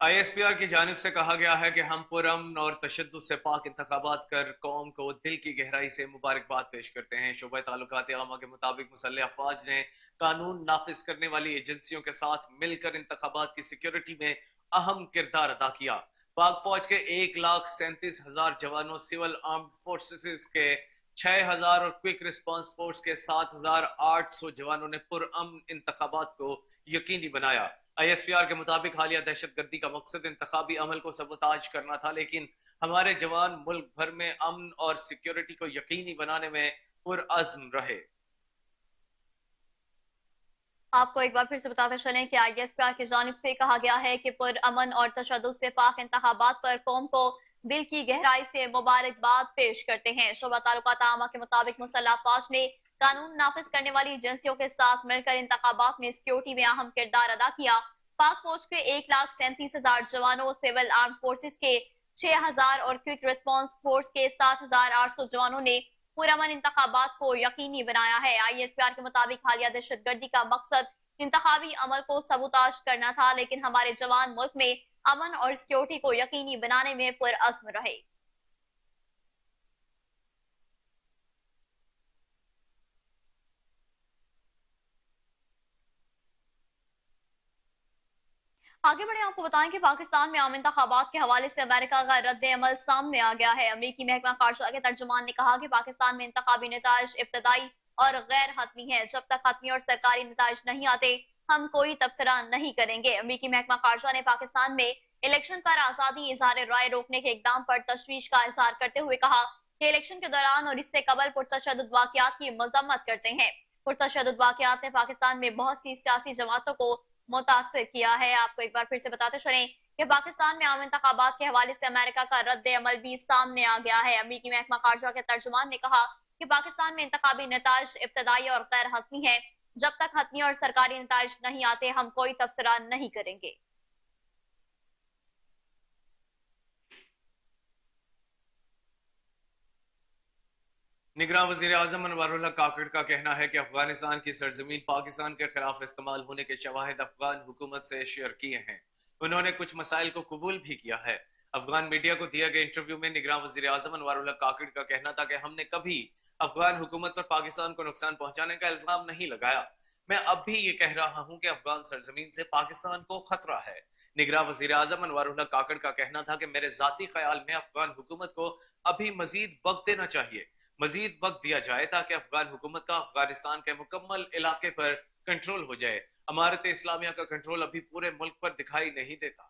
ISPR की जानिब से कहा गया है कि हम पुरअमन और तशद्दुद से पाक इंतखाबात कर कौम को दिल की गहराई से मुबारकबाद पेश करते हैं। शोबा ताल्लुकात आमा के मुताबिक मुसल्लह अफवाज ने कानून नाफिज करने वाली एजेंसियों के साथ मिलकर इंतखाबात की सिक्योरिटी में अहम किरदार अदा किया। पाक फौज के 1,37,000 जवानों, सिविल आर्म्ड फोर्सेस के 6,000 और क्विक रिस्पांस फोर्स के 7,800 जवानों ने पुरअमन इंतखाबात को यकीनी बनाया। ISPR के मुताबिक हालिया दहशतगर्दी का मकसद इंतखाबी अमल को सबोताज करना था, लेकिन हमारे जवान मुल्क भर में अमन और सिक्योरिटी को यकीनी बनाने में पुरअज़्म रहे। आपको एक बार फिर से बताते चलें कि ISPR की जानिब से कहा गया है कि पुरअमन और तशद्दुद से पाक इंतखाबात पर कौम को दिल की गहराई से मुबारकबाद पेश करते हैं। शोबा ताल्लुकात आमा के मुताबिक मुसल्लह अफवाज ने कानून नाफिज करने वाली एजेंसियों के साथ मिलकर इंतखाबात में सिक्योरिटी में अहम किरदार अदा किया। पाक फौज के 1,37,000 जवानों, सिविल आर्म फोर्सेस के 6,000 और क्विक रिस्पांस फोर्स के 7,800 जवानों ने पुरअमन इंतखाबात को यकीनी बनाया है। ISPR के मुताबिक हालिया दहशतगर्दी का मकसद इंतखाबी अमल को सबूताज करना था, लेकिन हमारे जवान मुल्क में अमन और सिक्योरिटी को यकीनी बनाने में पुरअज़्म रहे। आगे बढ़े, आपको बताएं कि पाकिस्तान में आम इंतखाबात के हवाले से अमेरिका का रद्द अमल सामने आ गया है। अमेरिकी महकमा खारजा के तर्जुमान ने कहा कि पाकिस्तान में इंतखाबी नताइज इब्तदाई और गैर हतमी है। जब तक हतमी और सरकारी नताइज नहीं आते, हम कोई तबसरा नहीं करेंगे। अमेरिकी महकमा खारजा ने पाकिस्तान में इलेक्शन पर आजादी इजहार राय रोकने के इकदाम पर तशवीश का इजहार करते हुए कहा कि इलेक्शन के दौरान और इससे कबल पुरतशद्दुद वाकयात की मजम्मत करते हैं। पुरतशद्दुद वाकयात ने पाकिस्तान में बहुत सी सियासी जमातों को मुतासिर किया है। आपको एक बार फिर से बताते चलें कि पाकिस्तान में आम इंतखाबात के हवाले से अमेरिका का रद्द अमल भी सामने आ गया है। अमेरिकी महकमा खारजा के तर्जुमान ने कहा कि पाकिस्तान में इंतखाबी नताइज इब्तदाई और गैर हतमी है। जब तक हतमी और सरकारी नताइज नहीं आते, हम कोई तबसरा नहीं करेंगे। निगरान वजीर आजम अनवारुल्लाह काकड़ का कहना है कि अफगानिस्तान की सरजमीन पाकिस्तान के खिलाफ इस्तेमाल होने के शवाहिद अफगान हुकूमत से शेयर किए हैं। उन्होंने कुछ मसाइल को कबूल भी किया है। अफगान मीडिया को दिए गए इंटरव्यू में निगरान वजीर आजम अनवारुल्लाह काकड़ का कहना था कि हमने कभी अफगान हुकूमत पर पाकिस्तान को नुकसान पहुंचाने का इल्जाम नहीं लगाया। मैं अब भी ये कह रहा हूं कि अफगान सरजमीन से पाकिस्तान को खतरा है। निगरान वजीर आजम अनवारुल्लाह काकड़ का कहना था कि मेरे जाती ख्याल में अफगान हुकूमत को अभी मजीद वक्त देना चाहिए, मजीद वक्त दिया जाए ताकि अफगान हुकूमत का अफगानिस्तान के मुकम्मल इलाके पर कंट्रोल हो जाए। अमारत इस्लामिया का कंट्रोल अभी पूरे मुल्क पर दिखाई नहीं देता।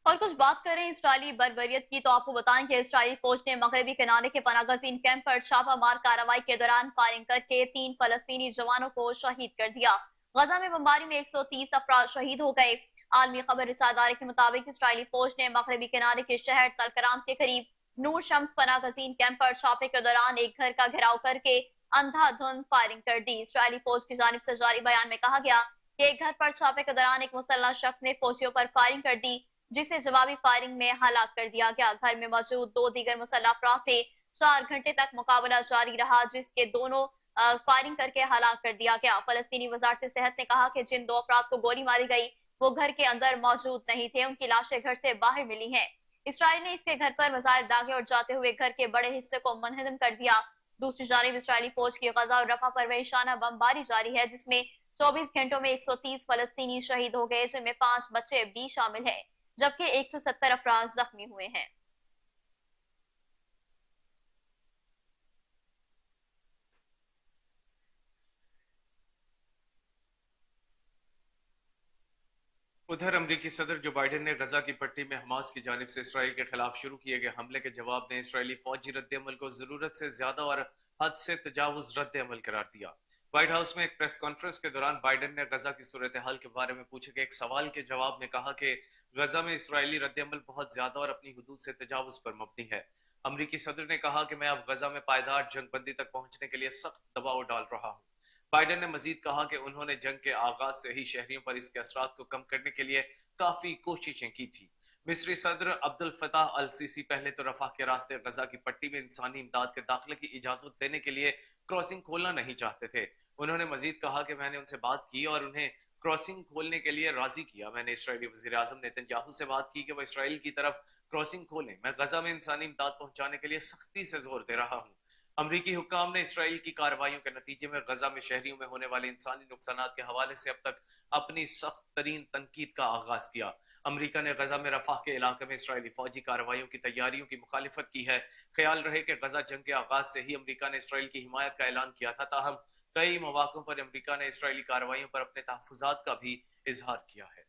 और कुछ बात करें इसराइली बर्बरियत की, तो आपको बताएं कि इसराइली फौज ने मगरबी किनारे के पनागजीन कैंप पर छापामार कार्रवाई के दौरान फायरिंग करके 3 फलस्तीनी जवानों को शहीद कर दिया। गजा में बमबारी में 130 अफराद शहीद हो गए। आलमी खबर रिसादारी के मुताबिक इसराइली फौज ने मगरबी किनारे के शहर तलकराम के करीब नूर शम्स पनागजीन कैंप पर छापे के दौरान एक घर का घेराव करके अंधाधुंध फायरिंग कर दी। इसराइली फौज की जानिब से जारी बयान में कहा गया कि एक घर पर छापे के दौरान एक मुसल्लह शख्स ने फौजियों पर फायरिंग कर दी, जिसे जवाबी फायरिंग में हलाक कर दिया गया। घर में मौजूद 2 दीगर मुसल्लह अफराद थे। 4 घंटे तक मुकाबला जारी रहा, जिसके दोनों फायरिंग करके हलाक कर दिया गया। फलस्तीनी वजारत सेहत ने कहा कि जिन 2 अफराद को गोली मारी गई वो घर के अंदर मौजूद नहीं थे, उनकी लाशें घर से बाहर मिली हैं। इसराइल ने इसके घर पर मिसाइल दागे और जाते हुए घर के बड़े हिस्से को मुनहदम कर दिया। दूसरी जानिब इसराइली फौज की गजा और रफा पर वहशाना बमबारी जारी है, जिसमें 24 घंटों में 130 फलस्तीनी शहीद हो गए, जिनमें 5 बच्चे भी शामिल हैं, जबकि 170 अफराद जख्मी हुए हैं। उधर अमरीकी सदर जो बाइडेन ने गजा की पट्टी में हमास की जानिब से इसराइल के खिलाफ शुरू किए गए हमले के जवाब में इसराइली फौजी रद्द अमल को जरूरत से ज्यादा और हद से तजावुज रद्द अमल करार दिया। व्हाइट हाउस में एक प्रेस कॉन्फ्रेंस के दौरान बाइडेन ने गजा की सूरत हाल के बारे में पूछे गए एक सवाल के जवाब में कहा कि गजा में इसराइली रद्द अमल बहुत ज्यादा और अपनी हुदूद से तजावुज पर मबनी है। अमरीकी सदर ने कहा कि मैं अब गजा में पायदार जंगबंदी तक पहुंचने के लिए सख्त दबाव डाल रहा हूँ। बाइडेन ने मजीद कहा कि उन्होंने जंग के आगाज से ही शहरियों पर इसके असरात को कम करने के लिए काफी कोशिशें की थी। मिस्री सदर अब्दुल फताह अल सीसी पहले तो रफा के रास्ते गजा की पट्टी में इंसानी इमदाद के दाखिले की इजाजत देने के लिए क्रॉसिंग खोलना नहीं चाहते थे। उन्होंने मजीद कहा कि मैंने उनसे बात की और उन्हें क्रॉसिंग खोलने के लिए राजी किया। मैंने इसराइली वजीर आजम नेतन्याहू से बात की कि वह इसराइल की तरफ क्रॉसिंग खोलें। मैं गजा में इंसानी इमदाद पहुंचाने के लिए सख्ती से जोर दे रहा हूँ। अमरीकी हुक्काम ने इसराइल की कार्रवाइयों के नतीजे में गजा में शहरियों में होने वाले इंसानी नुकसानात के हवाले से अब तक अपनी सख्त तरीन तनकीद का आगाज किया। अमरीका ने गजा में रफाह के इलाके में इसराइली फौजी कार्रवाइयों की तैयारियों की मुखालिफत की है। ख्याल रहे कि गजा जंग के आगाज से ही अमरीका ने इसराइल की हिमायत का ऐलान किया था, ताहम कई मौकों पर अमरीका ने इसराइली कार्रवाइयों पर अपने तहफुजात का भी इजहार किया है।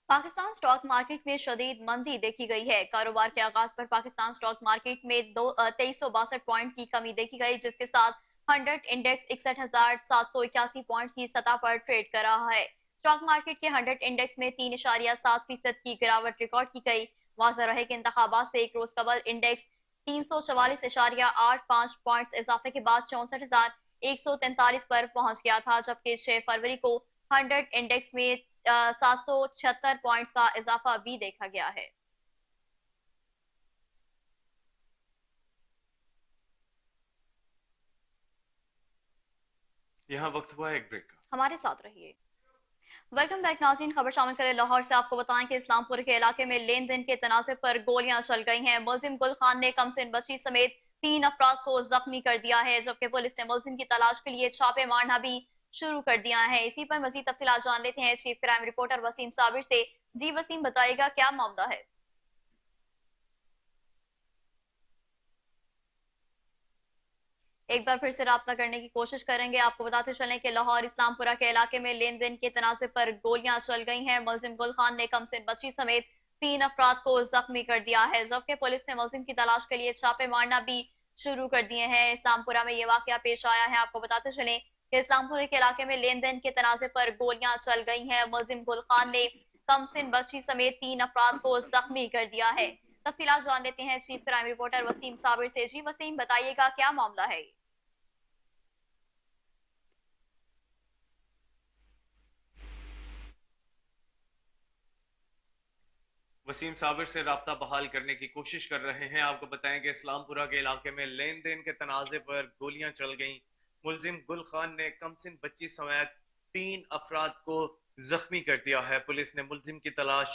पाकिस्तान स्टॉक मार्केट में शदीद मंदी देखी गई है। कारोबार के आगाज पर पाकिस्तान स्टॉक मार्केट में 2362 पॉइंट की कमी देखी गई, जिसके साथ 100 इंडेक्स 61,781 पॉइंट की सतह पर ट्रेड कर रहा है। स्टॉक मार्केट के 100 इंडेक्स में 3.7% की गिरावट रिकॉर्ड की गई। वाज़ेह रहे कि इंतखाबात से एक रोज कबल इंडेक्स 344.85 पॉइंट्स इजाफे के बाद 64,143 पर पहुंच गया था, जबकि 6 फरवरी को 100 इंडेक्स में 776 पॉइंट्स का इजाफा भी देखा गया है। यहाँ वक्त हुआ एक ब्रेक का, हमारे साथ रहिए। वेलकम बैक नाज़रीन, खबर शामिल करें लाहौर से। आपको बताएं कि इस्लामपुर के इलाके में लेन देन के तनाज़े पर गोलियां चल गई हैं। मुलजिम गुल खान ने कमसिन बच्ची समेत 3 अफराद को जख्मी कर दिया है, जबकि पुलिस ने मुलजिम की तलाश के लिए छापे मारना भी शुरू कर दिया है। इसी पर मजीद तफसीलात जान लेते हैं chief crime reporter Waseem Sabir से। जी वसीम, बताइएगा क्या मामला है? एक बार फिर से राब्ता करने की कोशिश करेंगे। आपको बताते चलें कि लाहौर इस्लामपुरा के इलाके में लेन देन के तनाज़े पर गोलियां चल गई हैं। मुलजिम गुल खान ने कमसिन बच्ची समेत 3 अफराद को जख्मी कर दिया है, जबकि पुलिस ने मुलजिम की तलाश के लिए छापे मारना भी शुरू कर दिए हैं। इस्लामपुरा में यह वाकया पेश आया है। आपको बताते चलें कि इस्लामपुरा के इलाके में लेन देन के तनाज़े पर गोलियां चल गई हैं। मुलजिम गुल खान ने कमसिन बच्ची समेत 3 अफराद को जख्मी कर दिया है। तफसीलात जान लेते हैं chief crime reporter Waseem Sabir से। जी वसीम, बताइएगा क्या मामला है? वसीम साबिर से राब्ता बहाल करने की कोशिश कर रहे हैं। आपको बताएं कि इस्लामपुरा के इलाके में लेन देन के तनाज़े पर गोलियां चल गईं। मुलजिम गुल खान ने कमसिन बच्ची समेत 3 अफराद को जख्मी कर दिया है। पुलिस ने मुलजिम की तलाश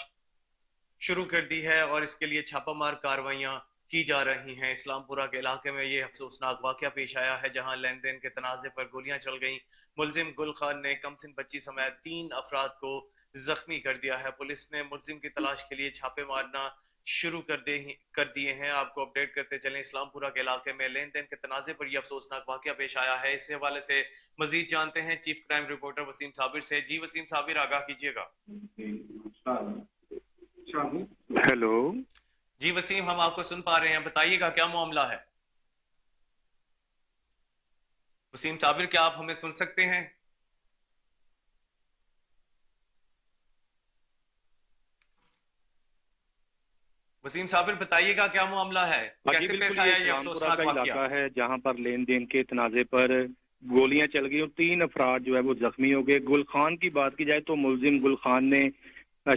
शुरू कर दी है और इसके लिए छापामार कार्रवाइयां की जा रही हैं। इस्लामपुरा के इलाके में ये अफसोसनाक वाकया पेश आया है, जहां लेन देन के तनाज़े पर गोलियां चल गईं। मुलजिम गुल खान ने कमसिन बच्ची समेत 3 अफराद को जख्मी कर दिया है। पुलिस ने मुलजिम की तलाश के लिए छापे मारना शुरू कर दिए हैं। आपको अपडेट करते चलें, इस्लामपुरा के इलाके में लेन देन के तनाज़े पर यह अफसोसनाक वाकया पेश आया है। इस हवाले से मजीद जानते हैं chief crime reporter Waseem Sabir से। जी वसीम साबिर, आगाह कीजिएगा। हेलो जी वसीम, हम आपको सुन पा रहे हैं, बताइएगा क्या मामला है? वसीम साबिर, क्या आप हमें सुन सकते हैं? वसीम साबिर, बताइएगा क्या मामला है, कैसे पेश आया ये अफसोसनाक वाकया? इलाका है जहां पर लेन देन के तनाजे पर गोलियां चल गई और 3 अफराद जो है वो जख्मी हो गए। गुल खान की बात की जाए तो मुलजिम गुल खान ने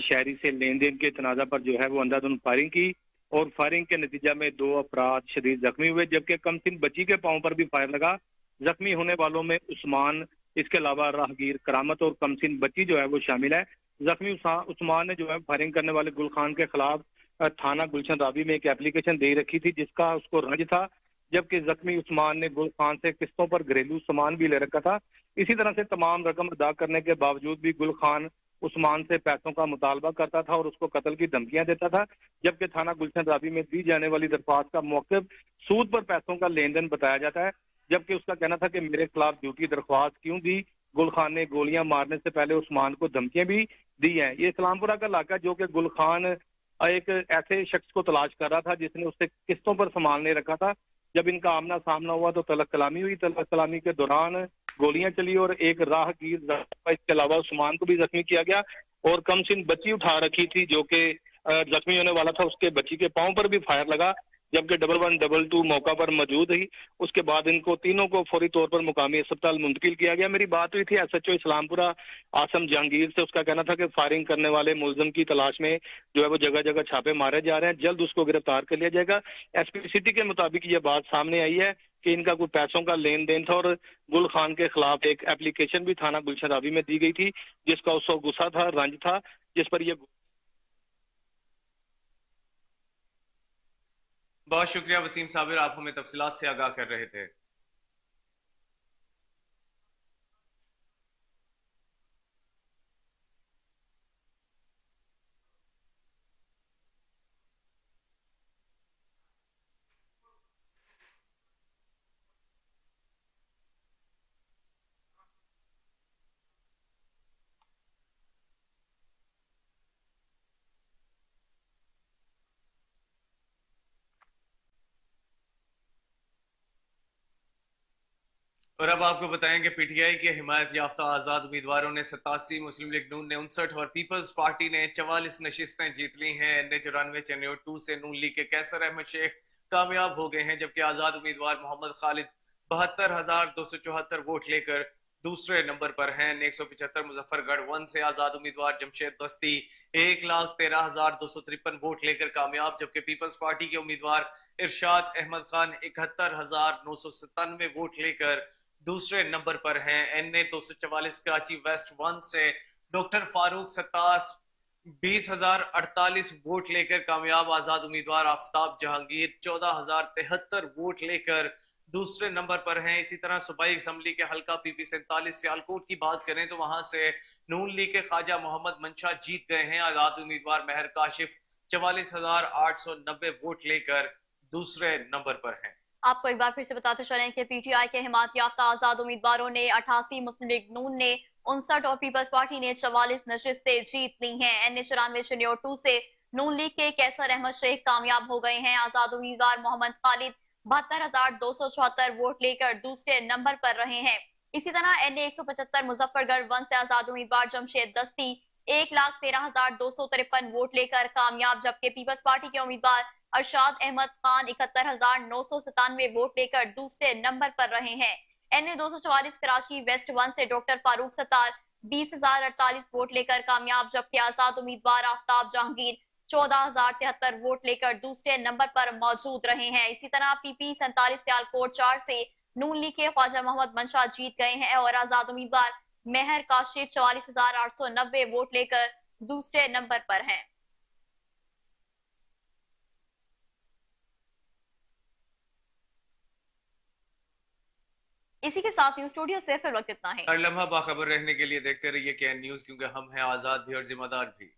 शहरी से लेन देन के तनाजा पर जो है वो अंधाधुंध फायरिंग की और फायरिंग के नतीजा में 2 अफराद शदीद जख्मी हुए, जबकि कमसिन बच्ची के पांव पर भी फायर लगा। जख्मी होने वालों में उस्मान, इसके अलावा राहगीर करामत और कमसिन बच्ची जो है वो शामिल है। जख्मी उस्मान ने जो है फायरिंग करने वाले गुल खान के खिलाफ थाना गुलशन रावी में एक एप्लीकेशन दे रखी थी, जिसका उसको रंज था, जबकि जख्मी उस्मान ने गुल खान से किस्तों पर घरेलू सामान भी ले रखा था। इसी तरह से तमाम रकम अदा करने के बावजूद भी गुल खान उस्मान से पैसों का मुतालबा करता था और उसको कत्ल की धमकियां देता था, जबकि थाना गुलशन रावी में दी जाने वाली दरख्वास्त का मौक़िफ़ सूद पर पैसों का लेन देन बताया जाता है, जबकि उसका कहना था कि मेरे खिलाफ झूठी दरख्वास्त क्यों दी। गुल खान ने गोलियां मारने से पहले उस्मान को धमकियां भी दी हैं। ये इस्लामपुरा का इलाका जो कि गुल खान एक ऐसे शख्स को तलाश कर रहा था जिसने उससे किस्तों पर सामान ले रखा था। जब इनका आमना सामना हुआ तो तलक कलामी हुई। तलक कलामी के दौरान गोलियां चली और एक राहगीर, इसके अलावा उस्मान को भी जख्मी किया गया और कमसिन बच्ची उठा रखी थी जो कि जख्मी होने वाला था, उसके बच्ची के पांव पर भी फायर लगा, जबकि 1112 मौका पर मौजूद ही। उसके बाद इनको तीनों को फौरी तौर पर मुकामी अस्पताल मुंतकिल किया गया। मेरी बात हुई थी SHO इस्लामपुरा आसम जहांगीर से, उसका कहना था कि फायरिंग करने वाले मुलजिम की तलाश में जो है वो जगह जगह छापे मारे जा रहे हैं, जल्द उसको गिरफ्तार कर लिया जाएगा। SP सिटी के मुताबिक ये बात सामने आई है कि इनका कोई पैसों का लेन देन था और गुल खान के खिलाफ एक एप्लीकेशन भी थाना गुलशन रावी में दी गई थी, जिसका उसको गुस्सा था, रंज था, जिस पर यह बहुत शुक्रिया वसीम साबिर, आप हमें तफसीलात से आगाह कर रहे थे। और अब आपको बताएंगे PTI के हिमायत याफ्ता आजाद उम्मीदवारों ने 87, मुस्लिम लीग नून ने 59 और पीपल्स पार्टी ने 44 नशिस्तें जीत ली हैं। NA 94 चेन्नई 2 से नून लीग के कैसर अहमद शेख कामयाब हो गए हैं, जबकि आजाद उम्मीदवार मोहम्मद खालिद 72,274 वोट लेकर दूसरे नंबर पर हैं। 175 मुजफ्फरगढ़ 1 से आजाद उम्मीदवार जमशेद दस्ती 1,13,253 वोट लेकर कामयाब, जबकि पीपल्स पार्टी के उम्मीदवार इरशाद अहमद खान 71,997 वोट लेकर दूसरे नंबर पर हैं। NA 244 कराची वेस्ट 1 से डॉक्टर फारूक सत्तार 20,048 वोट लेकर कामयाब। आजाद उम्मीदवार आफ्ताब जहांगीर 14,073 वोट लेकर दूसरे नंबर पर हैं। इसी तरह सूबाई असम्बली के हल्का PP 47 सियालकोट की बात करें तो वहां से नून लीग के ख्वाजा मोहम्मद मंशा जीत गए हैं। आजाद उम्मीदवार महर काशिफ 44,890 वोट लेकर दूसरे नंबर पर हैं। आपको एक बार फिर से बताते चलें कि PTI के हिमायत याफ्ता आजाद उम्मीदवारों ने 88, मुस्लिम लीग नून ने 59 और पीपल्स पार्टी ने 44 नशिस्तें जीत ली हैं। NA 94 चेन्नई 2 से नून लीग के कैसर अहमद शेख कामयाब हो गए हैं। आजाद उम्मीदवार मोहम्मद खालिद 72,274 वोट लेकर दूसरे नंबर पर रहे हैं। इसी तरह NA 175 मुजफ्फरगढ़ 1 से आजाद उम्मीदवार जमशेद दस्ती 1,13,253 वोट लेकर कामयाब, जबकि पीपल्स पार्टी के उम्मीदवार अरशाद अहमद खान 71,997 वोट लेकर दूसरे नंबर पर रहे हैं। NA 244 कराची वेस्ट 1 से डॉक्टर फारूक सत्तार 20,048 वोट लेकर कामयाब, जबकि आजाद उम्मीदवार आफ्ताब जहांगीर 14,073 वोट लेकर दूसरे नंबर पर मौजूद रहे हैं। इसी तरह PP 47 सियालकोट 4 से नून लीग के ख्वाजा मोहम्मद मंशा जीत गए हैं और आजाद उम्मीदवार महर काशिफ 44,890 वोट लेकर दूसरे नंबर पर हैं। इसी के साथ न्यूज स्टूडियो से फिर वक्त इतना है। हर लम्हा बाखबर रहने के लिए देखते रहिए KN न्यूज, क्योंकि हम हैं आजाद भी और जिम्मेदार भी।